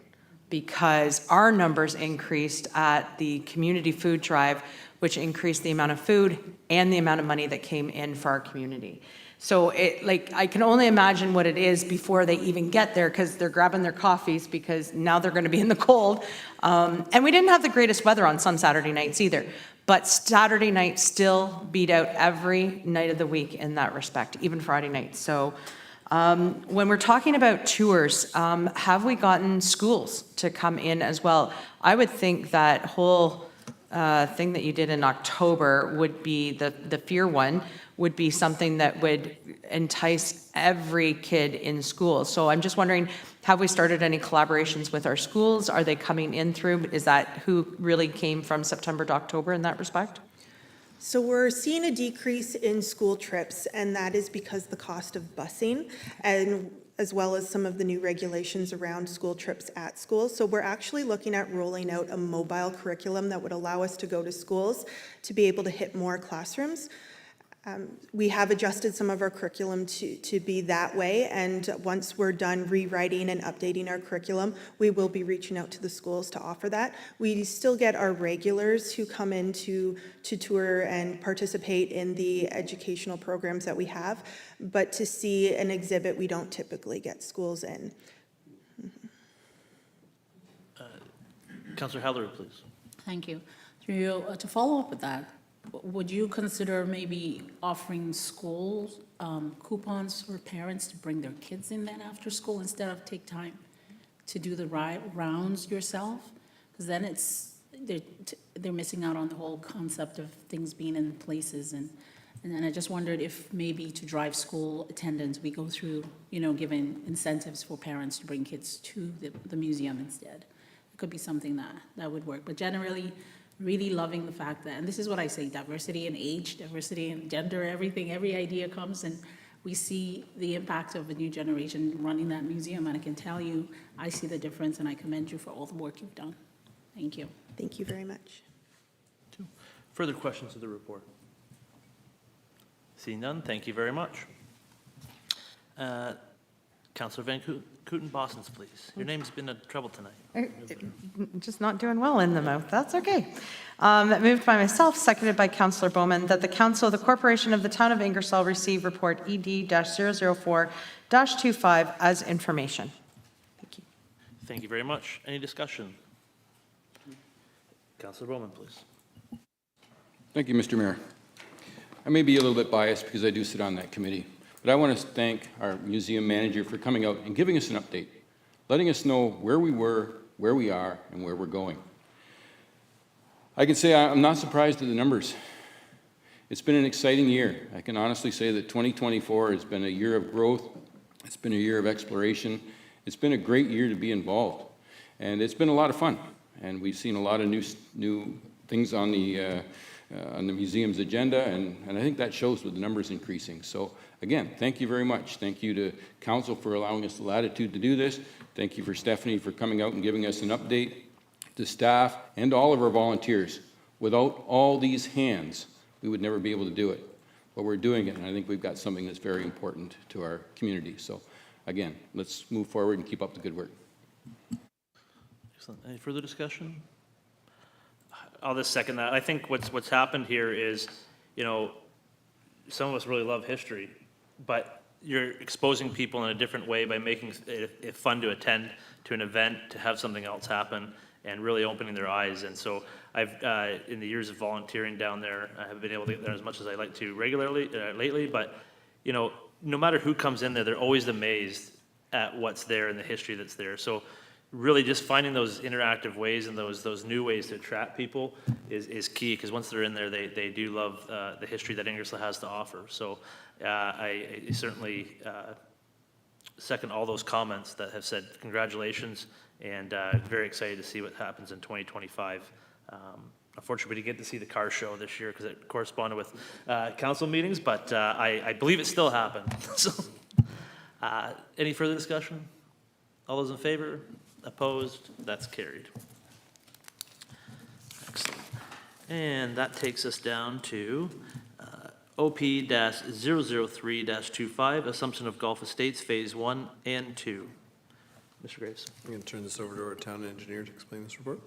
H: because our numbers increased at the community food drive, which increased the amount of food and the amount of money that came in for our community. So I can only imagine what it is before they even get there, because they're grabbing their coffees, because now they're going to be in the cold. And we didn't have the greatest weather on some Saturday nights either, but Saturday night still beat out every night of the week in that respect, even Friday night. So when we're talking about tours, have we gotten schools to come in as well? I would think that whole thing that you did in October would be the fear one, would be something that would entice every kid in school. So I'm just wondering, have we started any collaborations with our schools? Are they coming in through? Is that who really came from September to October in that respect?
J: So we're seeing a decrease in school trips, and that is because the cost of busing, and as well as some of the new regulations around school trips at schools. So we're actually looking at rolling out a mobile curriculum that would allow us to go to schools to be able to hit more classrooms. We have adjusted some of our curriculum to be that way, and once we're done rewriting and updating our curriculum, we will be reaching out to the schools to offer that. We still get our regulars who come in to tour and participate in the educational programs that we have, but to see an exhibit, we don't typically get schools in.
A: Councillor Hallery, please.
D: Thank you. To follow up with that, would you consider maybe offering schools coupons for parents to bring their kids in then after school, instead of take time to do the rounds yourself? Because then they're missing out on the whole concept of things being in places, and And then I just wondered if maybe to drive school attendance, we go through, giving incentives for parents to bring kids to the museum instead. It could be something that would work. But generally, really loving the fact that, and this is what I say, diversity in age, diversity in gender, everything, every idea comes, and we see the impact of a new generation running that museum, and I can tell you, I see the difference, and I commend you for all the work you've done. Thank you.
J: Thank you very much.
A: Further questions of the report? Seeing none, thank you very much. Councillor Van Kooten Boston's, please. Your name's been in trouble tonight.
H: Just not doing well in the mouth, that's okay. Moved by myself, seconded by Councillor Bowman, that the Council of the Corporation of the Town of Ingersoll receive report ED-004-25 as information. Thank you.
A: Thank you very much. Any discussion? Councillor Bowman, please.
B: Thank you, Mr. Mayor. I may be a little bit biased because I do sit on that committee, but I want to thank our museum manager for coming out and giving us an update, letting us know where we were, where we are, and where we're going. I can say I'm not surprised at the numbers. It's been an exciting year. I can honestly say that 2024 has been a year of growth. It's been a year of exploration. It's been a great year to be involved, and it's been a lot of fun. And we've seen a lot of new things on the museum's agenda, and I think that shows with the numbers increasing. So again, thank you very much. Thank you to Council for allowing us the latitude to do this. Thank you for Stephanie for coming out and giving us an update, to staff and all of our volunteers. Without all these hands, we would never be able to do it. But we're doing it, and I think we've got something that's very important to our community. So again, let's move forward and keep up the good work.
A: Excellent. Any further discussion? I'll just second that. I think what's happened here is, some of us really love history, but you're exposing people in a different way by making it fun to attend to an event, to have something else happen, and really opening their eyes. And so I've, in the years of volunteering down there, I haven't been able to get there as much as I like to regularly lately, but, no matter who comes in there, they're always amazed at what's there and the history that's there. So really just finding those interactive ways and those new ways to attract people is key, because once they're in there, they do love the history that Ingersoll has to offer. So I certainly second all those comments that have said congratulations, and very excited to see what happens in 2025. Unfortunately, we didn't get to see the car show this year because it corresponded with council meetings, but I believe it still happened. So any further discussion? All those in favor? Opposed? That's carried. Excellent. And that takes us down to OP-003-25, Assumption of Gulf Estates, Phase 1 and 2. Mr. Graves.
E: I'm going to turn this over to our town engineer to explain this report.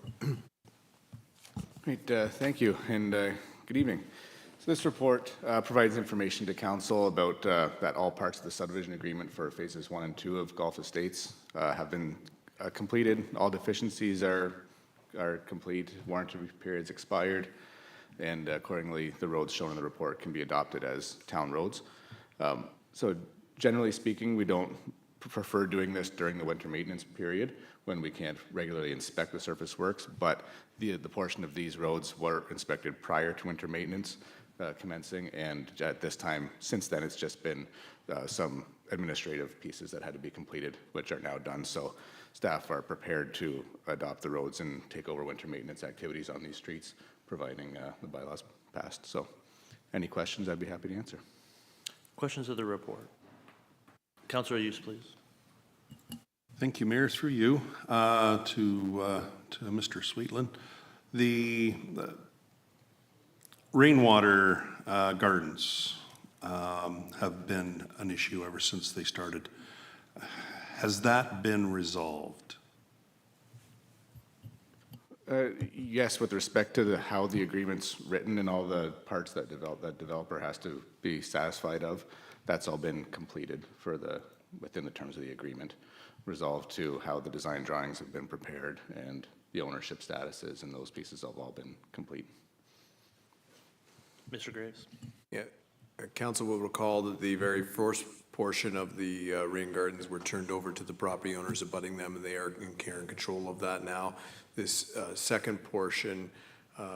K: Great, thank you, and good evening. So this report provides information to council about that all parts of the subdivision agreement for phases 1 and 2 of Gulf Estates have been completed. All deficiencies are complete, warranty periods expired, and accordingly, the roads shown in the report can be adopted as town roads. So generally speaking, we don't prefer doing this during the winter maintenance period when we can't regularly inspect the surface works, but the portion of these roads were inspected prior to winter maintenance commencing, and at this time, since then, it's just been some administrative pieces that had to be completed, which are now done. So staff are prepared to adopt the roads and take over winter maintenance activities on these streets, providing the bylaws passed. So any questions, I'd be happy to answer.
A: Questions of the report? Councillor Hughes, please.
C: Thank you, Mayor. Through you to Mr. Sweetland. The rainwater gardens have been an issue ever since they started. Has that been resolved?
K: Yes, with respect to how the agreement's written and all the parts that developer has to be satisfied of, that's all been completed within the terms of the agreement, resolved to how the design drawings have been prepared and the ownership statuses, and those pieces have all been complete.
A: Mr. Graves.
E: Yeah, council will recall that the very first portion of the rain gardens were turned over to the property owners abutting them, and they are in care and control of that now. This second portion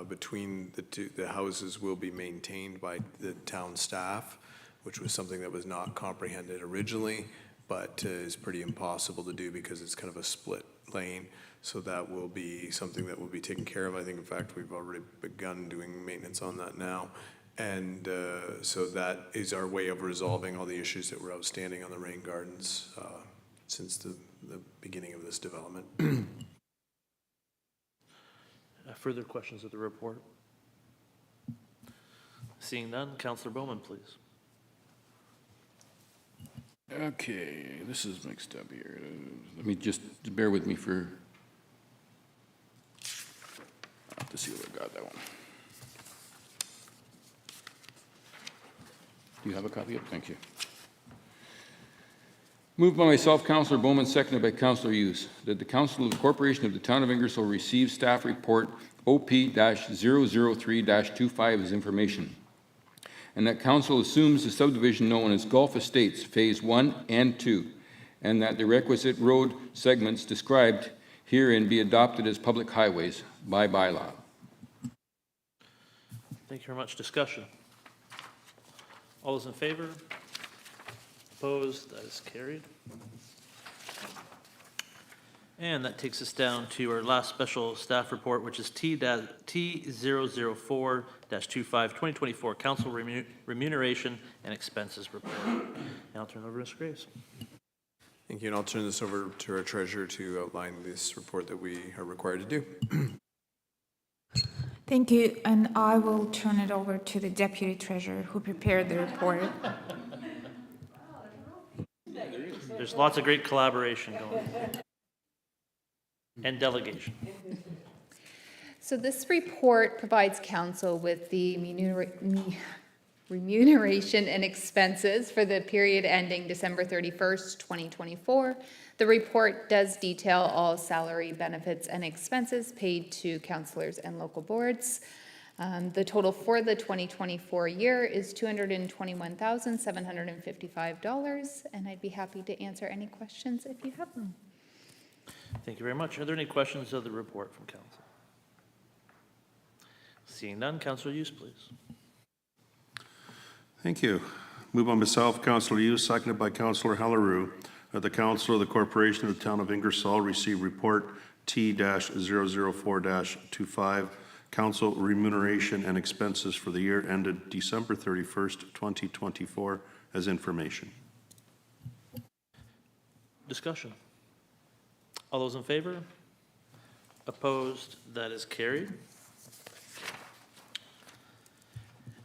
E: between the houses will be maintained by the town staff, which was something that was not comprehended originally, but is pretty impossible to do because it's kind of a split lane. So that will be something that will be taken care of. I think, in fact, we've already begun doing maintenance on that now. And so that is our way of resolving all the issues that were outstanding on the rain gardens since the beginning of this development.
A: Further questions of the report? Seeing none, Councillor Bowman, please.
B: Okay, this is mixed up here. Let me just bear with me for. I have to see what I got that one. Do you have a copy of it? Thank you. Moved by myself, Councillor Bowman, seconded by Councillor Hughes, that the Council of the Corporation of the Town of Ingersoll receive staff report OP-003-25 as information, and that Council assumes the subdivision known as Gulf Estates Phase 1 and 2, and that the requisite road segments described herein be adopted as public highways by bylaw.
A: Thank you very much. Discussion. All those in favor? Opposed? That is carried. And that takes us down to our last special staff report, which is T004-25 2024 Council Remuneration and Expenses Report. And I'll turn it over to Mr. Graves.
E: Thank you, and I'll turn this over to our treasurer to outline this report that we are required to do.
L: Thank you, and I will turn it over to the Deputy Treasurer who prepared the report.
A: There's lots of great collaboration going on. And delegation.
M: So this report provides council with the remuneration and expenses for the period ending December 31st, 2024. The report does detail all salary, benefits, and expenses paid to councillors and local boards. The total for the 2024 year is $221,755, and I'd be happy to answer any questions if you have them.
A: Thank you very much. Are there any questions of the report from council? Seeing none, Councillor Hughes, please.
C: Thank you. Moved by myself, Councillor Hughes, seconded by Councillor Helleroo, that the Council of the Corporation of the Town of Ingersoll receive report T-004-25, Council Remuneration and Expenses for the year ended December 31st, 2024, as information.
A: Discussion. All those in favor? Opposed? That is carried.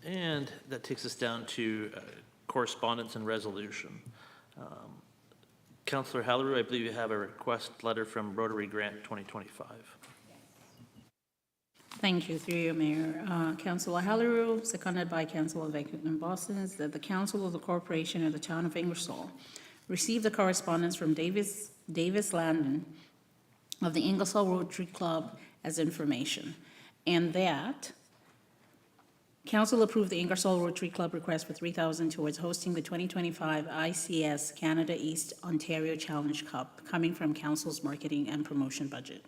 A: And that takes us down to correspondence and resolution. Councillor Halleroo, I believe you have a request letter from Rotary Grant 2025.
D: Thank you, through you, Mayor. Councillor Halleroo, seconded by Councillor Vancouver and Boston, is that the Council of the Corporation of the Town of Ingersoll received the correspondence from Davis Landon of the Ingersoll Rotary Club as information, and that Council approved the Ingersoll Rotary Club request for $3,000 towards hosting the 2025 ICS Canada East Ontario Challenge Cup, coming from Council's marketing and promotion budget.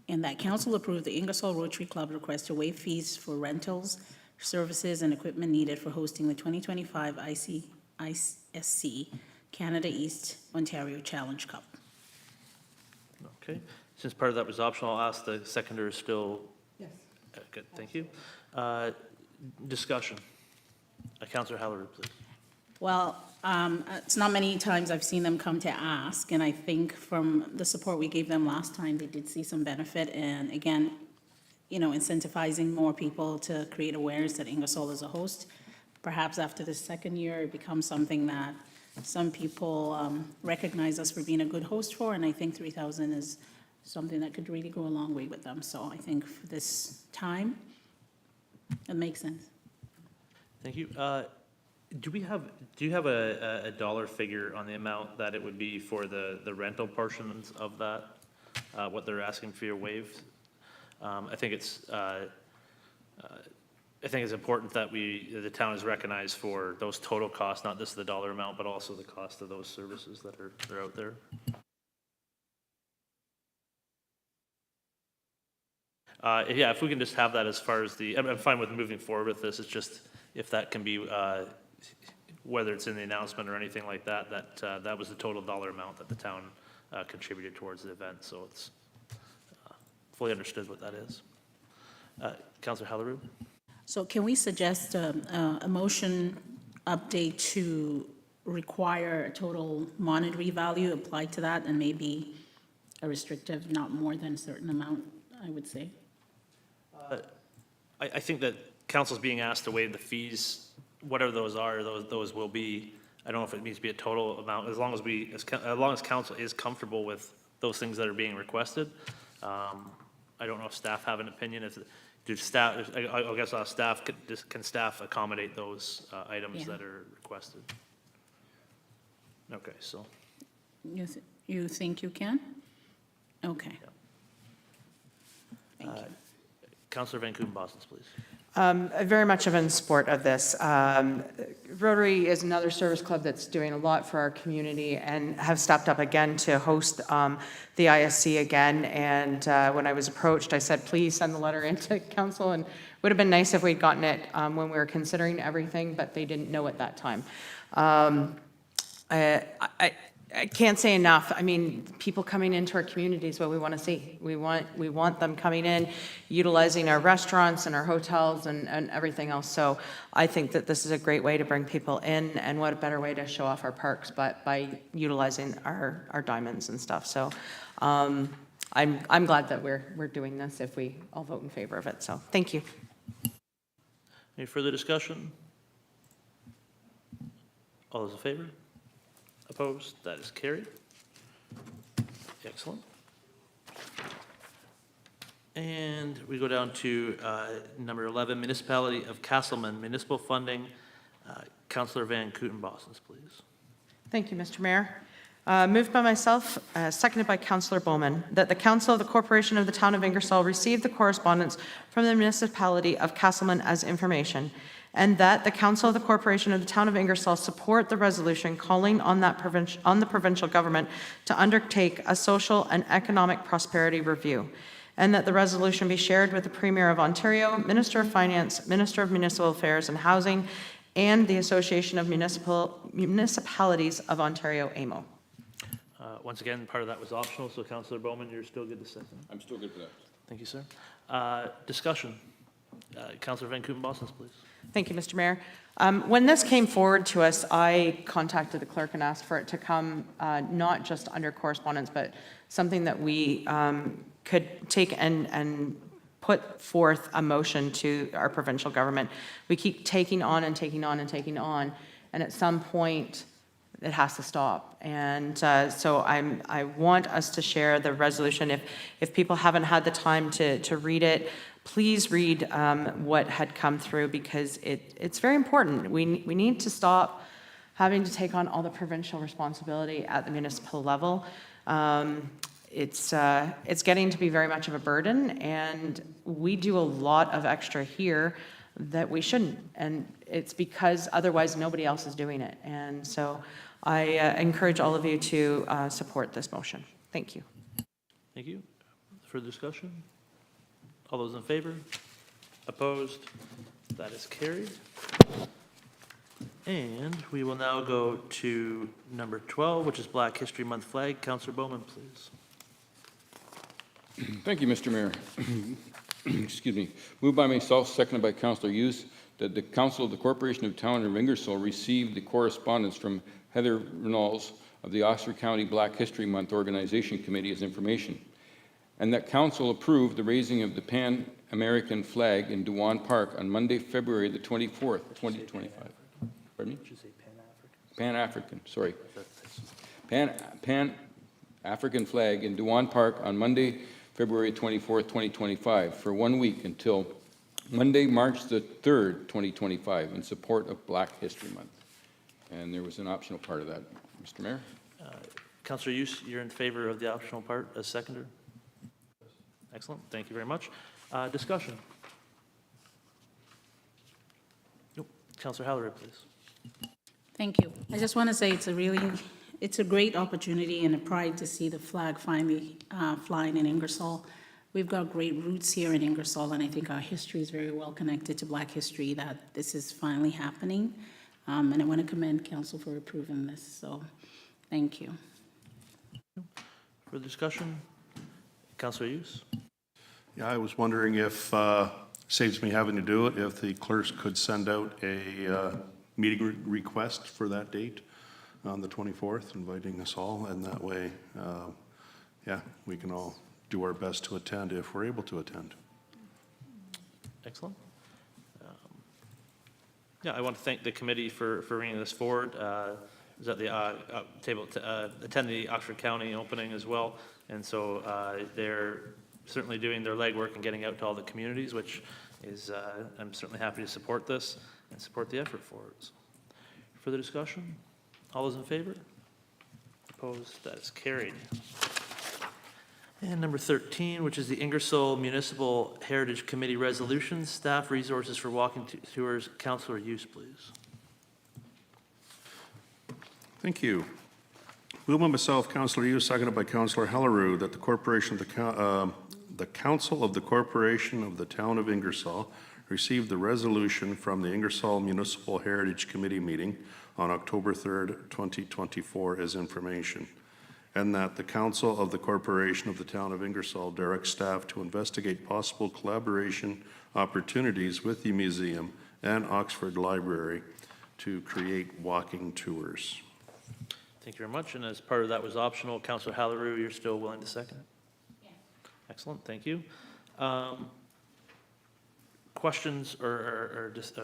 D: And that Council approved the Ingersoll Rotary Club request to waive fees for rentals, services, and equipment needed for hosting the 2025 ICSC Canada East Ontario Challenge Cup.
A: Okay. Since part of that was optional, I'll ask the seconder is still.
D: Yes.
A: Good, thank you. Discussion. Councillor Halleroo, please.
D: Well, it's not many times I've seen them come to ask, and I think from the support we gave them last time, they did see some benefit, and again, you know, incentivizing more people to create awareness that Ingersoll is a host. Perhaps after the second year, it becomes something that some people recognize us for being a good host for, and I think 3,000 is something that could really go a long way with them. So I think for this time, it makes sense.
A: Thank you. Do you have a dollar figure on the amount that it would be for the rental portions of that? What they're asking for your waive? I think it's important that the town is recognized for those total costs, not just the dollar amount, but also the cost of those services that are out there. Yeah, if we can just have that as far as I'm fine with moving forward with this, it's just if that can be, whether it's in the announcement or anything like that, that was the total dollar amount that the town contributed towards the event, so it's fully understood what that is. Councillor Halleroux?
D: So can we suggest a motion update to require a total monetary value applied to that and maybe a restrictive, not more than a certain amount, I would say?
A: I think that council's being asked to waive the fees, whatever those are, those will be. I don't know if it needs to be a total amount, as long as council is comfortable with those things that are being requested. I don't know if staff have an opinion. Do staff, I guess staff, can staff accommodate those items that are requested? Okay, so.
D: You think you can? Okay. Thank you.
A: Councillor Van Koon-Bosens, please.
H: Very much in support of this. Rotary is another service club that's doing a lot for our community and have stepped up again to host the ISC again. And when I was approached, I said, please send the letter into council. And it would have been nice if we'd gotten it when we were considering everything, but they didn't know at that time. I can't say enough. I mean, people coming into our community is what we want to see. We want them coming in, utilizing our restaurants and our hotels and everything else. So I think that this is a great way to bring people in, and what a better way to show off our parks, but by utilizing our diamonds and stuff. So I'm glad that we're doing this if we all vote in favor of it. So thank you.
A: Any further discussion? All those in favor? Opposed? That is carried. Excellent. And we go down to number 11, Municipality of Castleman, Municipal Funding. Councillor Van Koon-Bosens, please.
H: Thank you, Mr. Mayor. Moved by myself, seconded by Councillor Bowman, that the Council of the Corporation of the Town of Ingersoll receive the correspondence from the Municipality of Castleman as information, and that the Council of the Corporation of the Town of Ingersoll support the resolution calling on the provincial government to undertake a social and economic prosperity review, and that the resolution be shared with the Premier of Ontario, Minister of Finance, Minister of Municipal Affairs and Housing, and the Association of Municipalities of Ontario, AMO.
A: Once again, part of that was optional, so Councillor Bowman, you're still good to second.
B: I'm still good for that.
A: Thank you, sir. Discussion. Councillor Van Koon-Bosens, please.
H: Thank you, Mr. Mayor. When this came forward to us, I contacted the clerk and asked for it to come not just under correspondence, but something that we could take and put forth a motion to our provincial government. We keep taking on and taking on and taking on, and at some point, it has to stop. And so I want us to share the resolution. If people haven't had the time to read it, please read what had come through, because it's very important. We need to stop having to take on all the provincial responsibility at the municipal level. It's getting to be very much of a burden, and we do a lot of extra here that we shouldn't. And it's because otherwise nobody else is doing it. And so I encourage all of you to support this motion. Thank you.
A: Thank you. Further discussion? All those in favor? Opposed? That is carried. And we will now go to number 12, which is Black History Month flag. Councillor Bowman, please.
B: Thank you, Mr. Mayor. Excuse me. Moved by myself, seconded by Councillor Hughes, that the Council of the Corporation of Town of Ingersoll received the correspondence from Heather Reynolds of the Oxford County Black History Month Organization Committee as information, and that Council approved the raising of the Pan-American flag in Dewan Park on Monday, February the 24th, 2025. Pardon me?
A: Should say Pan-African.
B: Pan-African, sorry. Pan-African flag in Dewan Park on Monday, February 24th, 2025, for 1 week until Monday, March the 3rd, 2025, in support of Black History Month. And there was an optional part of that, Mr. Mayor.
A: Councillor Hughes, you're in favor of the optional part as seconder? Excellent. Thank you very much. Discussion. Nope. Councillor Halleroux, please.
D: Thank you. I just want to say it's a great opportunity and a pride to see the flag finally flying in Ingersoll. we've got great roots here in Ingersoll, and I think our history is very well connected to Black history, that this is finally happening. And I want to commend council for approving this, so thank you.
A: Further discussion? Councillor Hughes?
C: Yeah, I was wondering if, saves me having to do it, if the clerks could send out a meeting request for that date on the 24th, inviting us all, and that way, yeah, we can all do our best to attend if we're able to attend.
A: Excellent. Yeah, I want to thank the committee for bringing this forward. Is at the table to attend the Oxford County opening as well, and so they're certainly doing their legwork and getting out to all the communities, which is I'm certainly happy to support this and support the effort for it. So, further discussion? All those in favor? Opposed? That is carried. And number 13, which is the Ingersoll Municipal Heritage Committee Resolution, staff resources for walking tours. Councillor Hughes, please.
C: Thank you. Moved by myself, Councillor Hughes, seconded by Councillor Hellerue, that the corporation of the Council of the Corporation of the Town of Ingersoll received the resolution from the Ingersoll Municipal Heritage Committee meeting on October 3rd, 2024 as information, and that the Council of the Corporation of the Town of Ingersoll directs staff to investigate possible collaboration opportunities with the museum and Oxford Library to create walking tours.
A: Thank you very much. And as part of that was optional, Councillor Hallerue, you're still willing to second it?
D: Yeah.
A: Excellent, thank you. Questions or just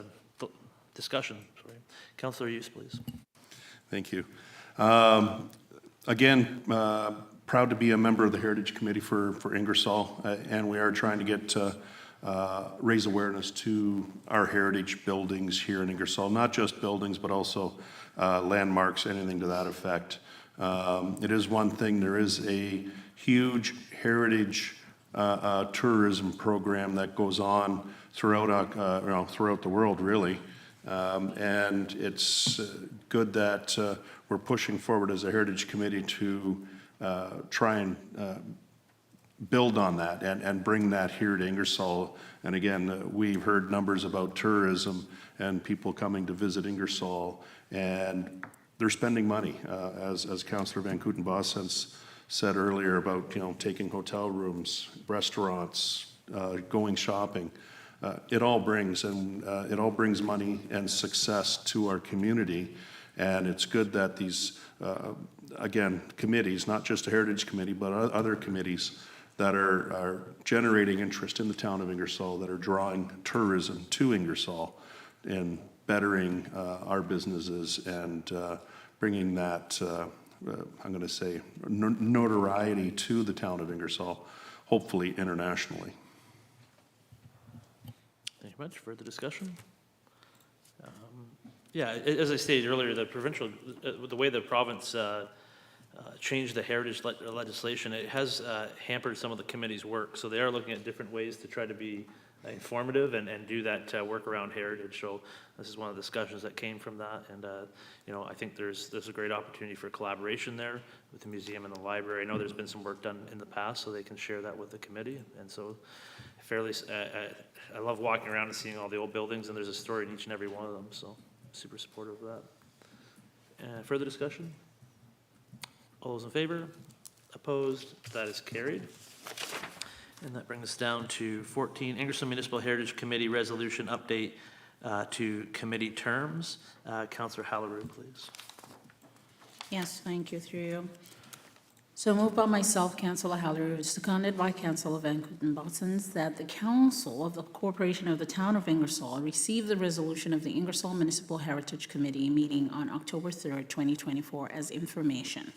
A: discussion? Sorry, Councillor Hughes, please.
C: Thank you. Again, proud to be a member of the Heritage Committee for Ingersoll, and we are trying to get raise awareness to our heritage buildings here in Ingersoll, not just buildings, but also landmarks, anything to that effect. It is one thing, there is a huge heritage tourism program that goes on throughout, throughout the world, really. And it's good that we're pushing forward as a Heritage Committee to try and build on that and bring that here to Ingersoll. And again, we've heard numbers about tourism and people coming to visit Ingersoll, and they're spending money, as Councillor Van Kootenbos has said earlier about, taking hotel rooms, restaurants, going shopping. It all brings money and success to our community, and it's good that these again, committees, not just a Heritage Committee, but other committees that are generating interest in the town of Ingersoll, that are drawing tourism to Ingersoll and bettering our businesses and bringing that, I'm going to say, notoriety to the town of Ingersoll, hopefully internationally.
A: Thank you much. Further discussion? Yeah, as I stated earlier, the provincial, the way the province changed the heritage legislation, it has hampered some of the committee's work. So they are looking at different ways to try to be informative and do that work around heritage. So this is one of the discussions that came from that. And, I think there's a great opportunity for collaboration there with the museum and the library. I know there's been some work done in the past, so they can share that with the committee. And so I love walking around and seeing all the old buildings, and there's a story in each and every one of them. So super supportive of that. Further discussion? All those in favor? Opposed? That is carried. And that brings us down to 14, Ingersoll Municipal Heritage Committee Resolution Update to Committee Terms. Councillor Hallerue, please.
D: Yes, thank you, through you. So moved by myself, Councillor Hallerue, seconded by Councillor Van Kootenbos, that the Council of the Corporation of the Town of Ingersoll receive the resolution of the Ingersoll Municipal Heritage Committee meeting on October 3rd, 2024 as information.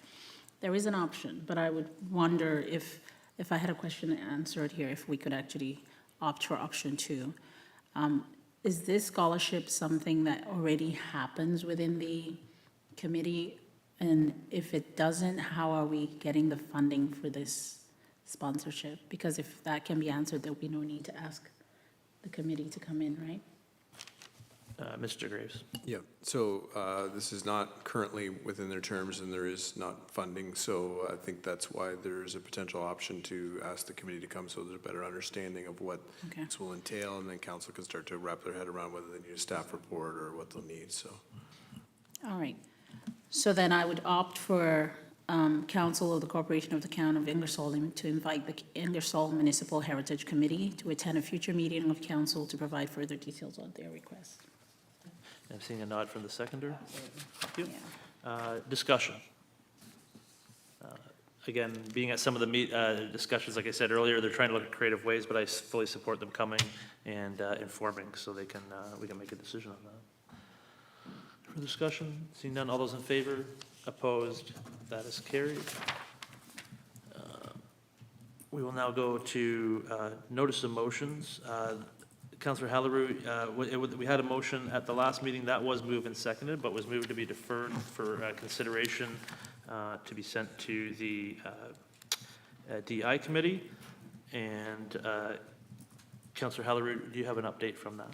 D: There is an option, but I would wonder if I had a question answered here, if we could actually opt for option 2. Is this scholarship something that already happens within the committee? And if it doesn't, how are we getting the funding for this sponsorship? Because if that can be answered, there'll be no need to ask the committee to come in, right?
A: Mr. Graves.
E: Yeah, so this is not currently within their terms and there is not funding, so I think that's why there's a potential option to ask the committee to come so there's a better understanding of what
D: Okay.
E: this will entail, and then council can start to wrap their head around whether they need a staff report or what they'll need, so.
D: All right. So then I would opt for council of the Corporation of the Town of Ingersoll to invite the Ingersoll Municipal Heritage Committee to attend a future meeting of council to provide further details on their request.
A: I'm seeing a nod from the seconder. Thank you.
D: Yeah.
A: Discussion. Again, being at some of the discussions, like I said earlier, they're trying to look at creative ways, but I fully support them coming and informing so we can make a decision on that. For discussion, seeing none, all those in favor, opposed, that is carried. We will now go to notice of motions. Councillor Hallerou, we had a motion at the last meeting that was moved and seconded, but was moved to be deferred for consideration to be sent to the DI committee. And Councillor Hallerou, do you have an update from that?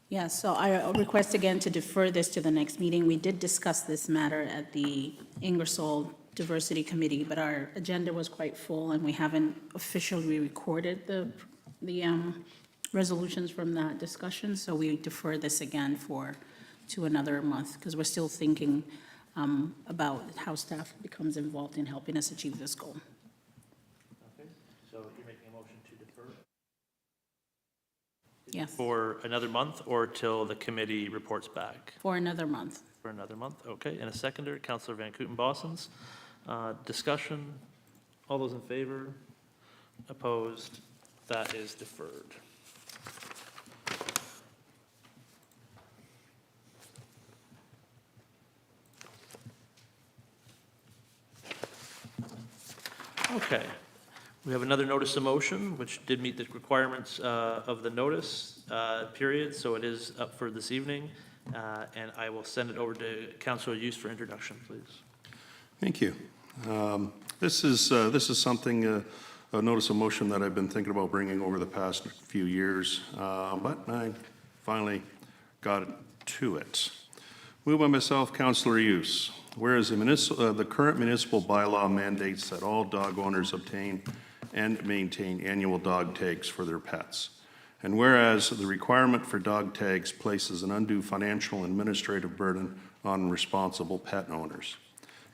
D: Yeah, so I request again to defer this to the next meeting. We did discuss this matter at the Ingersoll Diversity Committee, but our agenda was quite full and we haven't officially recorded the resolutions from that discussion. So we defer this again to another month because we're still thinking about how staff becomes involved in helping us achieve this goal.
A: Okay, so you're making a motion to defer?
D: Yes,
A: For another month or till the committee reports back?
D: for another month.
A: For another month, okay. And a seconder, Councillor Van Kooten-Bossens. Discussion, all those in favor? Opposed? That is deferred. Okay. We have another notice of motion, which did meet the requirements of the notice period, so it is up for this evening. And I will send it over to Councillor Hughes for introduction, please.
C: Thank you. This is something, a notice of motion that I've been thinking about bringing over the past few years, but I finally got to it. Moved by myself, Councillor Hughes. Whereas the current municipal bylaw mandates that all dog owners obtain and maintain annual dog tags for their pets. And whereas the requirement for dog tags places an undue financial and administrative burden on responsible pet owners.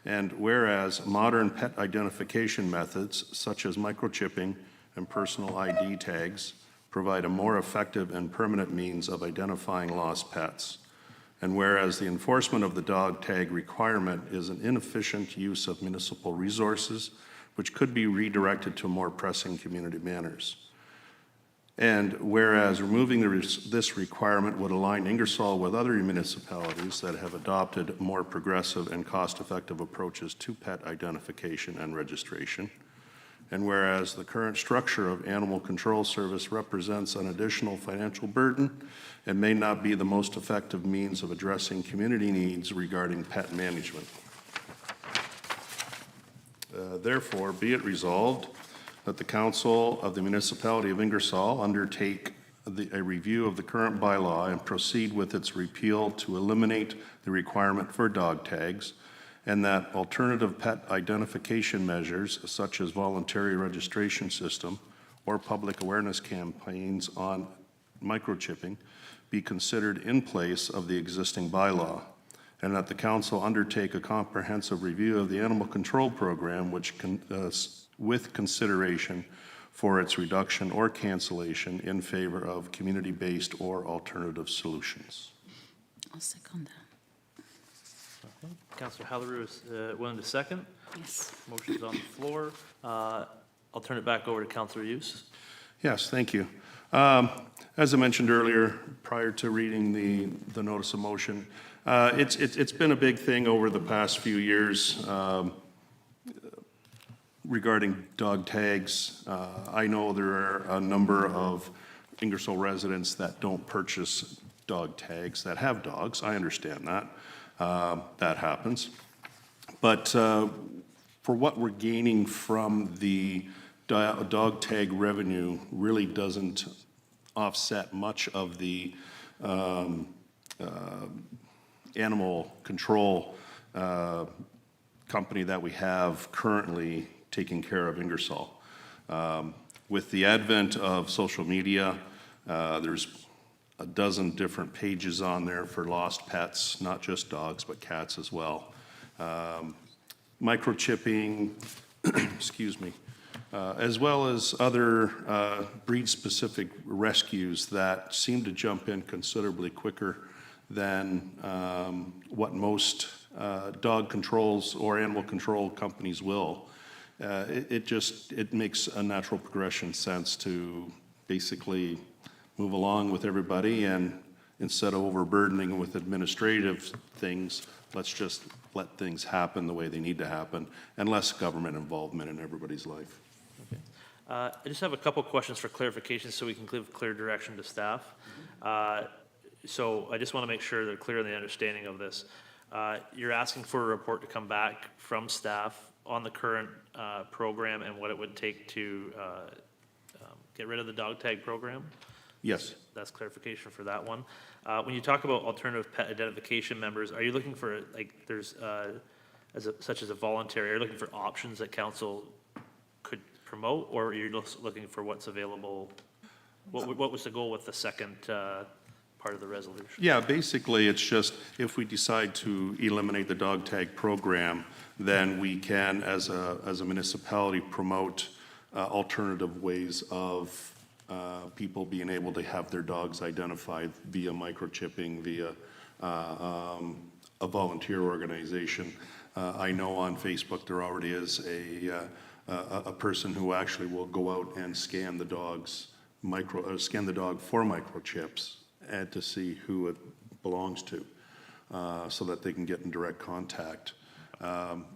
C: And whereas modern pet identification methods such as microchipping and personal ID tags provide a more effective and permanent means of identifying lost pets. And whereas the enforcement of the dog tag requirement is an inefficient use of municipal resources, which could be redirected to more pressing community matters. And whereas removing this requirement would align Ingersoll with other municipalities that have adopted more progressive and cost-effective approaches to pet identification and registration. And whereas the current structure of Animal Control Service represents an additional financial burden and may not be the most effective means of addressing community needs regarding pet management. Therefore, be it resolved that the Council of the Municipality of Ingersoll undertake a review of the current bylaw and proceed with its repeal to eliminate the requirement for dog tags, and that alternative pet identification measures such as voluntary registration system or public awareness campaigns on microchipping be considered in place of the existing bylaw, and that the council undertake a comprehensive review of the animal control program with consideration for its reduction or cancellation in favor of community-based or alternative solutions.
D: I'll second that.
A: Okay. Councillor Hallerou is willing to second.
D: Yes.
A: Motion's on the floor. I'll turn it back over to Councillor Hughes.
C: Yes, thank you. As I mentioned earlier, prior to reading the notice of motion, it's been a big thing over the past few years regarding dog tags. I know there are a number of Ingersoll residents that don't purchase dog tags that have dogs. I understand that. That happens. But for what we're gaining from the dog tag revenue really doesn't offset much of the animal control company that we have currently taking care of Ingersoll. With the advent of social media, there's a dozen different pages on there for lost pets, not just dogs, but cats as well. Microchipping, excuse me, as well as other breed-specific rescues that seem to jump in considerably quicker than what most dog controls or animal control companies will. It makes a natural progression sense to basically move along with everybody, and instead of overburdening with administrative things, let's just let things happen the way they need to happen, and less government involvement in everybody's life.
A: Okay. I just have a couple questions for clarification so we can give clear direction to staff. So I just want to make sure they're clear in the understanding of this. You're asking for a report to come back from staff on the current program and what it would take to get rid of the dog tag program?
C: Yes.
A: That's clarification for that one. When you talk about alternative pet identification members, are you looking for, like, there's, such as a voluntary, are you looking for options that council could promote, or are you just looking for what's available? What was the goal with the second part of the resolution?
C: Yeah, basically, it's just if we decide to eliminate the dog tag program, then we can, as a municipality, promote alternative ways of people being able to have their dogs identified via microchipping, via a volunteer organization. I know on Facebook there already is a person who actually will go out and scan the dog's scan the dog for microchips and to see who it belongs to, so that they can get in direct contact.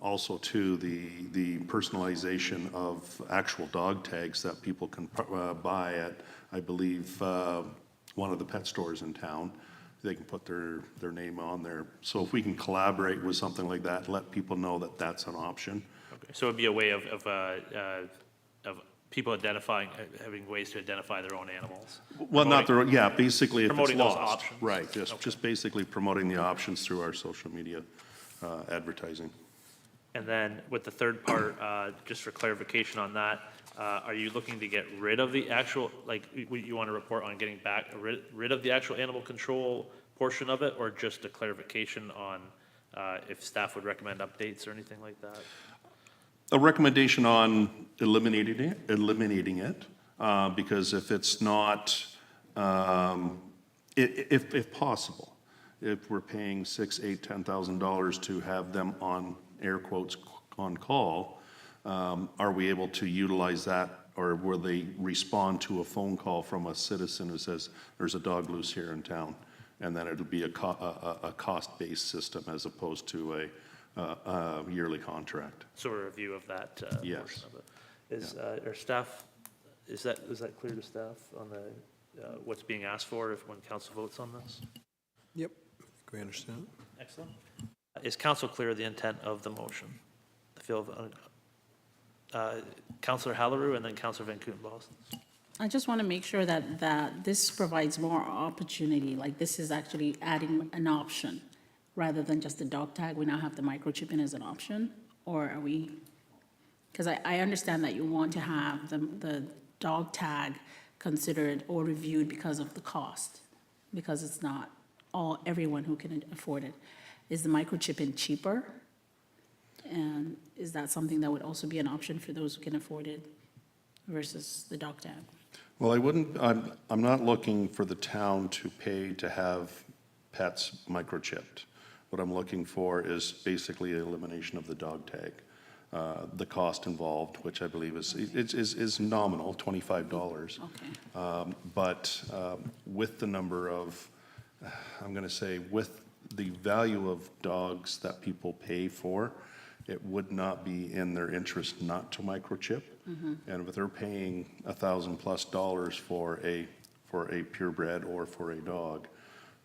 C: Also, too, the personalization of actual dog tags that people can buy at, I believe, one of the pet stores in town. They can put their name on there. So if we can collaborate with something like that, let people know that that's an option.
A: Okay, so it'd be a way of people identifying, having ways to identify their own animals.
C: Well, not their, yeah, basically if it's
A: promoting those
C: lost.
A: options.
C: Right, just basically promoting the options through our social media advertising.
A: And then with the third part, just for clarification on that, are you looking to get rid of the actual, like, you want to report on getting back rid of the actual animal control portion of it, or just a clarification on if staff would recommend updates or anything like that?
C: A recommendation on eliminating it, because if it's not, if possible, if we're paying $6,000, $8,000, $10,000 to have them on, air quotes, on call, are we able to utilize that, or will they respond to a phone call from a citizen who says, there's a dog loose here in town? And then it'll be a cost-based system as opposed to a yearly contract.
A: So a review of that
C: Yes.
A: portion of it. Is our staff, is that clear to staff on the what's being asked for when council votes on this?
E: Yep, we understand.
A: Excellent. Is council clear of the intent of the motion? The field of Councillor Halleru and then Councillor Van Kouten-Boston.
D: I just want to make sure that this provides more opportunity, like this is actually adding an option rather than just the dog tag. We now have the microchipping as an option, or are we? Because I understand that you want to have the dog tag considered or reviewed because of the cost, because it's not everyone who can afford it. Is the microchipping cheaper? And is that something that would also be an option for those who can afford it versus the dog tag?
C: Well, I'm not looking for the town to pay to have pets microchipped. What I'm looking for is basically an elimination of the dog tag. The cost involved, which I believe is nominal, $25.
D: Okay.
C: But with the number of, I'm going to say, with the value of dogs that people pay for, it would not be in their interest not to microchip. And if they're paying $1,000+ for a purebred or for a dog,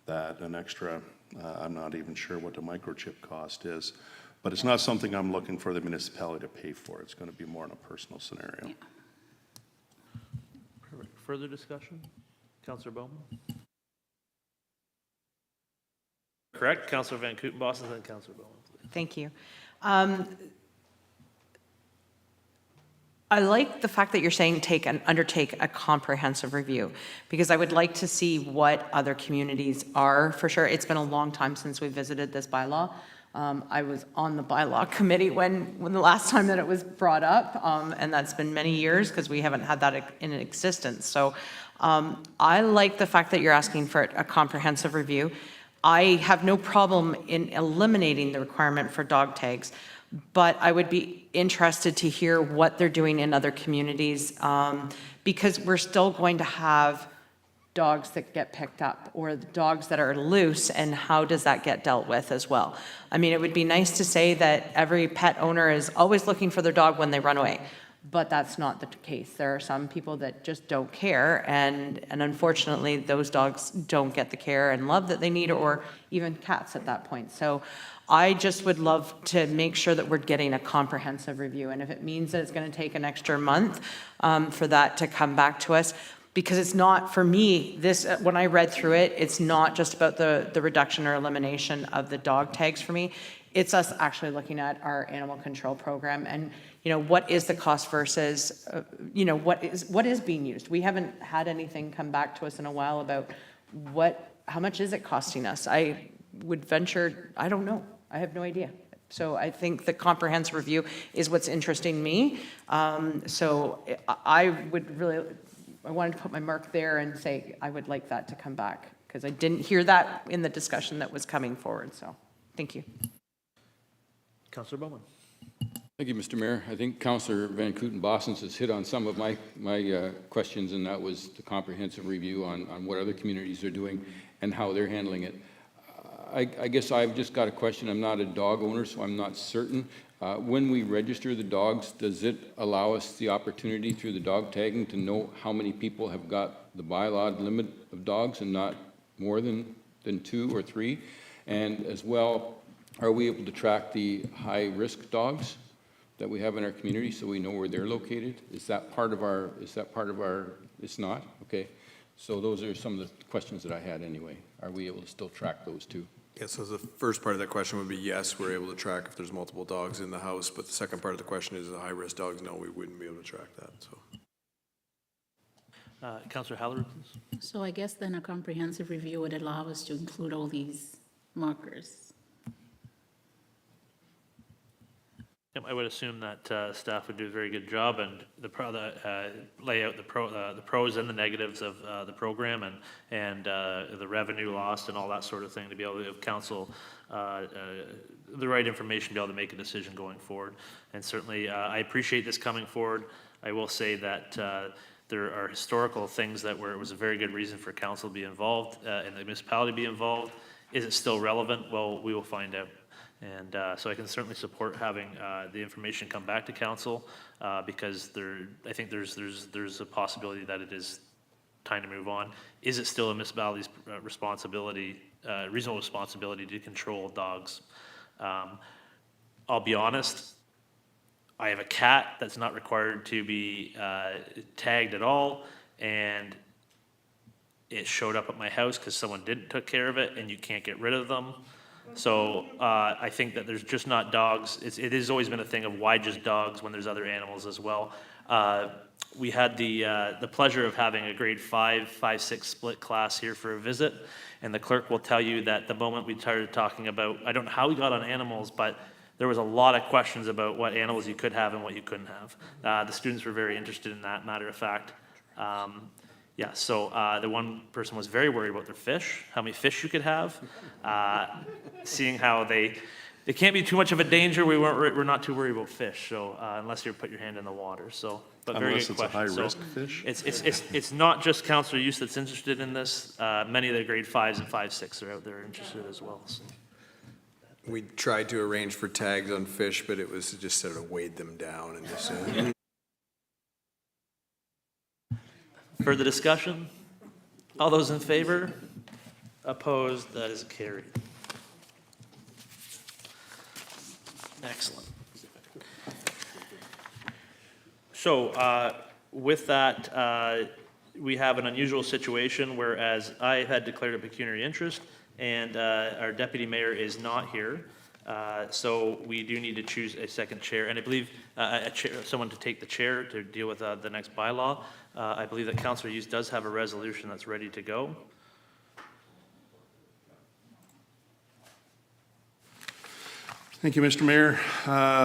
C: that an extra, I'm not even sure what the microchip cost is, but it's not something I'm looking for the municipality to pay for. It's going to be more in a personal scenario.
D: Yeah.
A: Perfect. Further discussion? Councillor Bowman? Correct. Councillor Van Kootenbos and then Councillor Bowman.
H: Thank you. I like the fact that you're saying undertake a comprehensive review, because I would like to see what other communities are, for sure. It's been a long time since we visited this bylaw. I was on the bylaw committee when the last time that it was brought up, and that's been many years because we haven't had that in existence. So I like the fact that you're asking for a comprehensive review. I have no problem in eliminating the requirement for dog tags, but I would be interested to hear what they're doing in other communities, because we're still going to have dogs that get picked up or the dogs that are loose, and how does that get dealt with as well? I mean, it would be nice to say that every pet owner is always looking for their dog when they run away, but that's not the case. There are some people that just don't care, and unfortunately those dogs don't get the care and love that they need, or even cats at that point. So I just would love to make sure that we're getting a comprehensive review, and if it means that it's going to take an extra month for that to come back to us, because it's not, for me, this, when I read through it, it's not just about the reduction or elimination of the dog tags for me. It's us actually looking at our animal control program and, you know, what is the cost versus, you know, what is being used. We haven't had anything come back to us in a while about how much is it costing us. I would venture, I don't know. I have no idea. So I think the comprehensive review is what's interesting me. So I wanted to put my mark there and say I would like that to come back, because I didn't hear that in the discussion that was coming forward. So thank you.
A: Councillor Bowman.
B: Thank you, Mr. Mayor. I think Councillor Van Kooten-Bosens has hit on some of my questions, and that was the comprehensive review on what other communities are doing and how they're handling it. I guess I've just got a question. I'm not a dog owner, so I'm not certain. When we register the dogs, does it allow us the opportunity through the dog tagging to know how many people have got the bylaw limit of dogs and not more than 2 or 3? And as well, are we able to track the high-risk dogs that we have in our community so we know where they're located? Is that part of our, it's not? Okay. So those are some of the questions that I had anyway. Are we able to still track those too?
E: Yeah, so the first part of that question would be yes, we're able to track if there's multiple dogs in the house, but the second part of the question is the high-risk dogs, no, we wouldn't be able to track that, so.
A: Councillor Halleran, please.
D: So I guess then a comprehensive review would allow us to include all these markers.
A: Yep, I would assume that staff would do a very good job and lay out the pros and the negatives of the program and the revenue lost and all that sort of thing to be able to give council the right information to be able to make a decision going forward. And certainly I appreciate this coming forward. I will say that there are historical things where it was a very good reason for council to be involved and the municipality to be involved. Is it still relevant? Well, we will find out. And so I can certainly support having the information come back to council because I think there's a possibility that it is time to move on. Is it still a municipality's responsibility, reasonable responsibility to control dogs? I'll be honest, I have a cat that's not required to be tagged at all, and it showed up at my house because someone didn't took care of it, and you can't get rid of them. So I think that there's just not dogs. It has always been a thing of why just dogs when there's other animals as well. We had the pleasure of having a grade 5-6 split class here for a visit, and the clerk will tell you that the moment we started talking about, I don't know how we got on animals, but there was a lot of questions about what animals you could have and what you couldn't have. The students were very interested in that, matter of fact. Yeah, so the one person was very worried about their fish, how many fish you could have, seeing how they can't be too much of a danger. We're not too worried about fish, so unless you put your hand in the water. So, but very good question.
C: Unless it's a high-risk fish?
A: It's not just Councillor Youth that's interested in this. Many of the grade 5s and 5-6 are out there interested as well. So.
E: We tried to arrange for tags on fish, but it was just sort of weighed them down and just.
A: Further discussion? All those in favor? Opposed? That is carried. Excellent. So with that, we have an unusual situation, whereas I had declared a pecuniary interest and our deputy mayor is not here. So we do need to choose a second chair, and I believe someone to take the chair to deal with the next bylaw. I believe that Councillor Hughes does have a resolution that's ready to go.
C: Thank you, Mr. Mayor.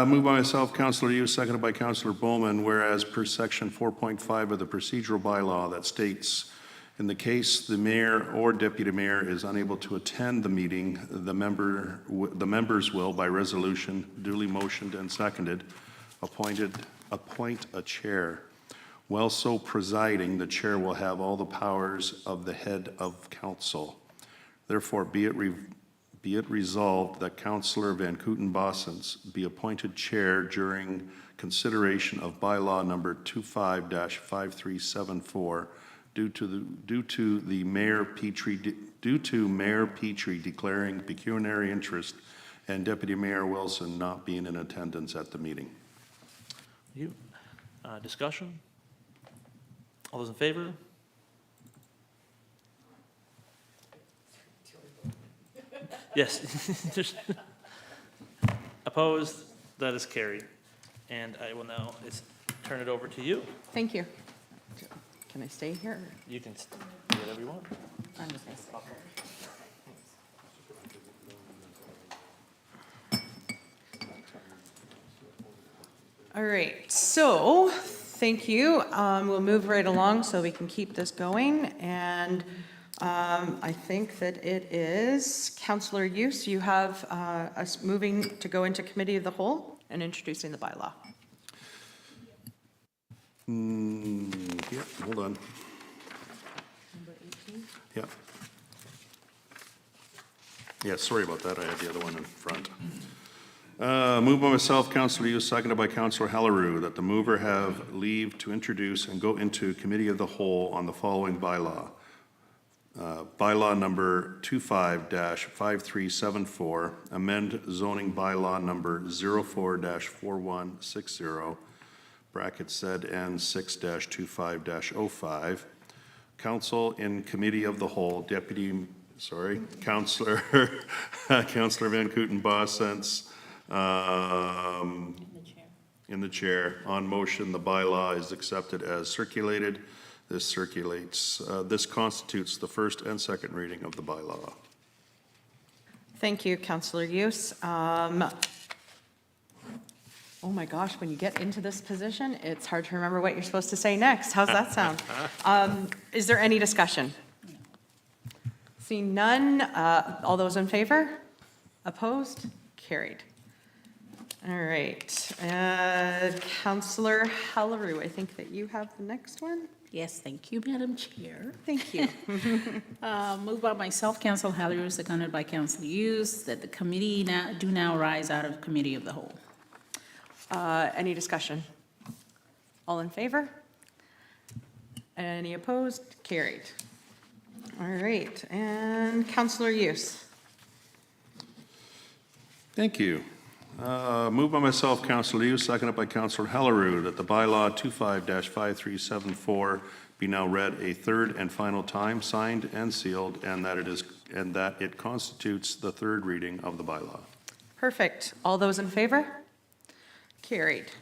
C: Moved by myself, Councillor Hughes, seconded by Councillor Bowman, whereas per section 4.5 of the procedural bylaw that states, in the case the mayor or deputy mayor is unable to attend the meeting, the members will, by resolution, duly motioned and seconded, appoint a chair. While so presiding, the chair will have all the powers of the head of council. Therefore, be it resolved that Councillor Van Kooten-Bossens be appointed chair during consideration of bylaw number 25-5374 due to Mayor Petrie declaring pecuniary interest and Deputy Mayor Wilson not being in attendance at the meeting.
A: Thank you. Discussion? All those in favor? Yes. Just opposed? That is carried. And I will now turn it over to you.
H: Thank you. Can I stay here?
A: You can do whatever you want.
H: I'm just going to stop. All right, so thank you. We'll move right along so we can keep this going. And I think that it is Councillor Hughes. You have us moving to go into committee of the whole and introducing the bylaw.
C: Yeah, hold on.
H: Number 18.
C: Yeah. Yeah, sorry about that. I had the other one in front. Moved by myself, Councillor Hughes, seconded by Councillor Halleroo, that the mover have leave to introduce and go into committee of the whole on the following bylaw. Bylaw number 25-5374, amend zoning bylaw number 04-4160, bracket ZN 6-25-05. Council in committee of the whole, Councillor Van Kooten-Bossens, in the chair. On motion, the bylaw is accepted as circulated. This constitutes the first and second reading of the bylaw.
H: Thank you, Councillor Hughes. Oh my gosh, when you get into this position, it's hard to remember what you're supposed to say next. How's that sound? Is there any discussion? Seeing none, all those in favor? Opposed? Carried. All right. Councillor Halleroo, I think that you have the next one.
D: Yes, thank you, Madam Chair.
H: Thank you.
D: Moved by myself, Councillor Halleroo, seconded by Councillor Hughes, that the committee now rise out of committee of the whole.
H: Any discussion? All in favor? Any opposed? Carried. All right, and Councillor Hughes.
C: Thank you. Moved by myself, Councillor Hughes, seconded by Councillor Halleroo, that the bylaw 25-5374 be now read a third and final time, signed and sealed, and that it constitutes the third reading of the bylaw.
H: Perfect. All those in favor? Carried.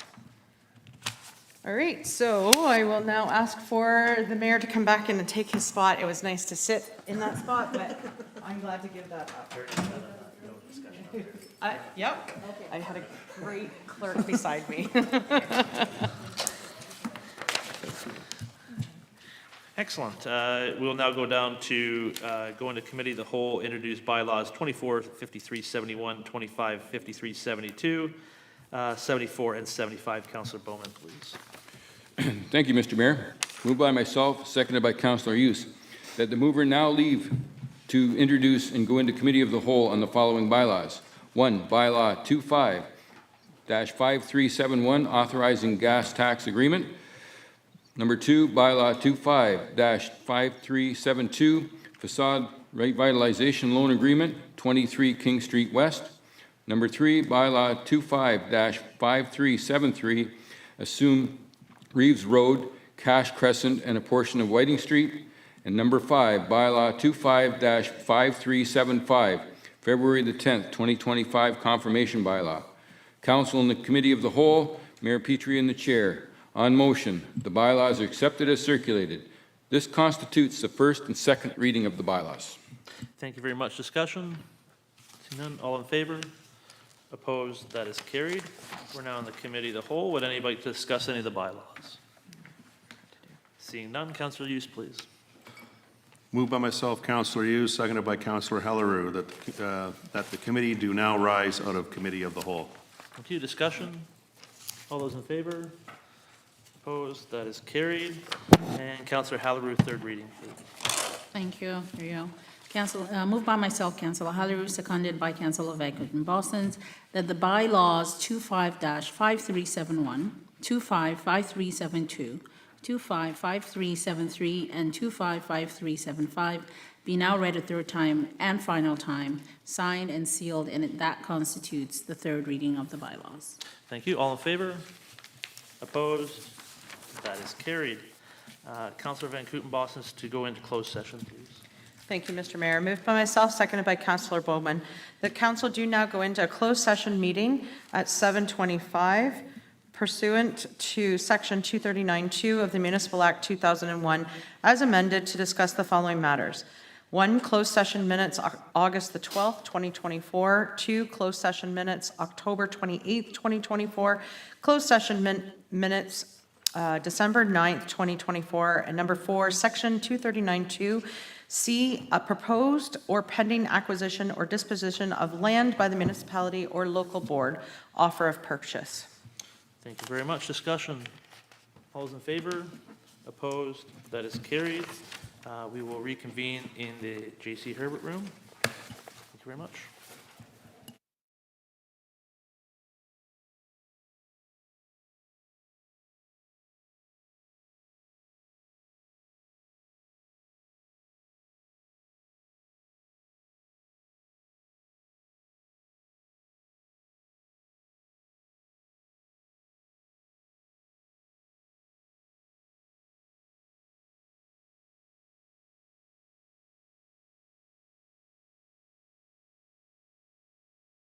H: All right, so I will now ask for the mayor to come back in and take his spot. It was nice to sit in that spot, but I'm glad to give that up. Yep, I had a great clerk beside me.
A: Excellent. We'll now go down to go into committee of the whole, introduce bylaws 24-5371, 25-5372, 74 and 75. Councillor Bowman, please.
B: Thank you, Mr. Mayor. Moved by myself, seconded by Councillor Hughes, that the mover now leave to introduce and go into committee of the whole on the following bylaws. 1, bylaw 25-5371, authorizing gas tax agreement. Number 2, bylaw 25-5372, facade revitalization loan agreement, 23 King Street West. Number 3, bylaw 25-5373, assume Reeves Road, Cash Crescent, and a portion of Whiting Street. And number 5, bylaw 25-5375, February the 10th, 2025, confirmation bylaw. Council and the Committee of the Whole, Mayor Petrie and the Chair. On motion, the bylaws are accepted as circulated. This constitutes the first and second reading of the bylaws.
A: Thank you very much. Discussion? Seeing none, all in favor? Opposed? That is carried. We're now in the Committee of the Whole. Would anybody like to discuss any of the bylaws? Seeing none, Councillor Hughes, please.
C: Moved by myself, Councillor Hughes, seconded by Councillor Hellerue, that the committee do now rise out of Committee of the Whole.
A: Thank you. Discussion? All those in favor? Opposed? That is carried. And Councillor Hallerue, third reading, please.
D: Thank you. There you go. Moved by myself, Councillor Hallerue, seconded by Councillor Van Boston, that the bylaws 25-5371, 25-5372, 25-5373, and 25-5375 be now read a third time and final time, signed and sealed, and that constitutes the third reading of the bylaws.
A: Thank you. All in favor? Opposed? That is carried. Councillor Van Boston to go into closed session, please.
H: Thank you, Mr. Mayor. Moved by myself, seconded by Councillor Bowman. The council do now go into a closed session meeting at 7:25 pursuant to Section 239(2) of the Municipal Act 2001 as amended to discuss the following matters. 1, closed session minutes, August the 12th, 2024. 2, closed session minutes, October 28th, 2024. Closed session minutes, December 9th, 2024. And number 4, Section 239(2). C, a proposed or pending acquisition or disposition of land by the municipality or local board, offer of purchase.
A: Thank you very much. Discussion? All those in favor? Opposed? That is carried. We will reconvene in the J.C. Herbert room. Thank you very much.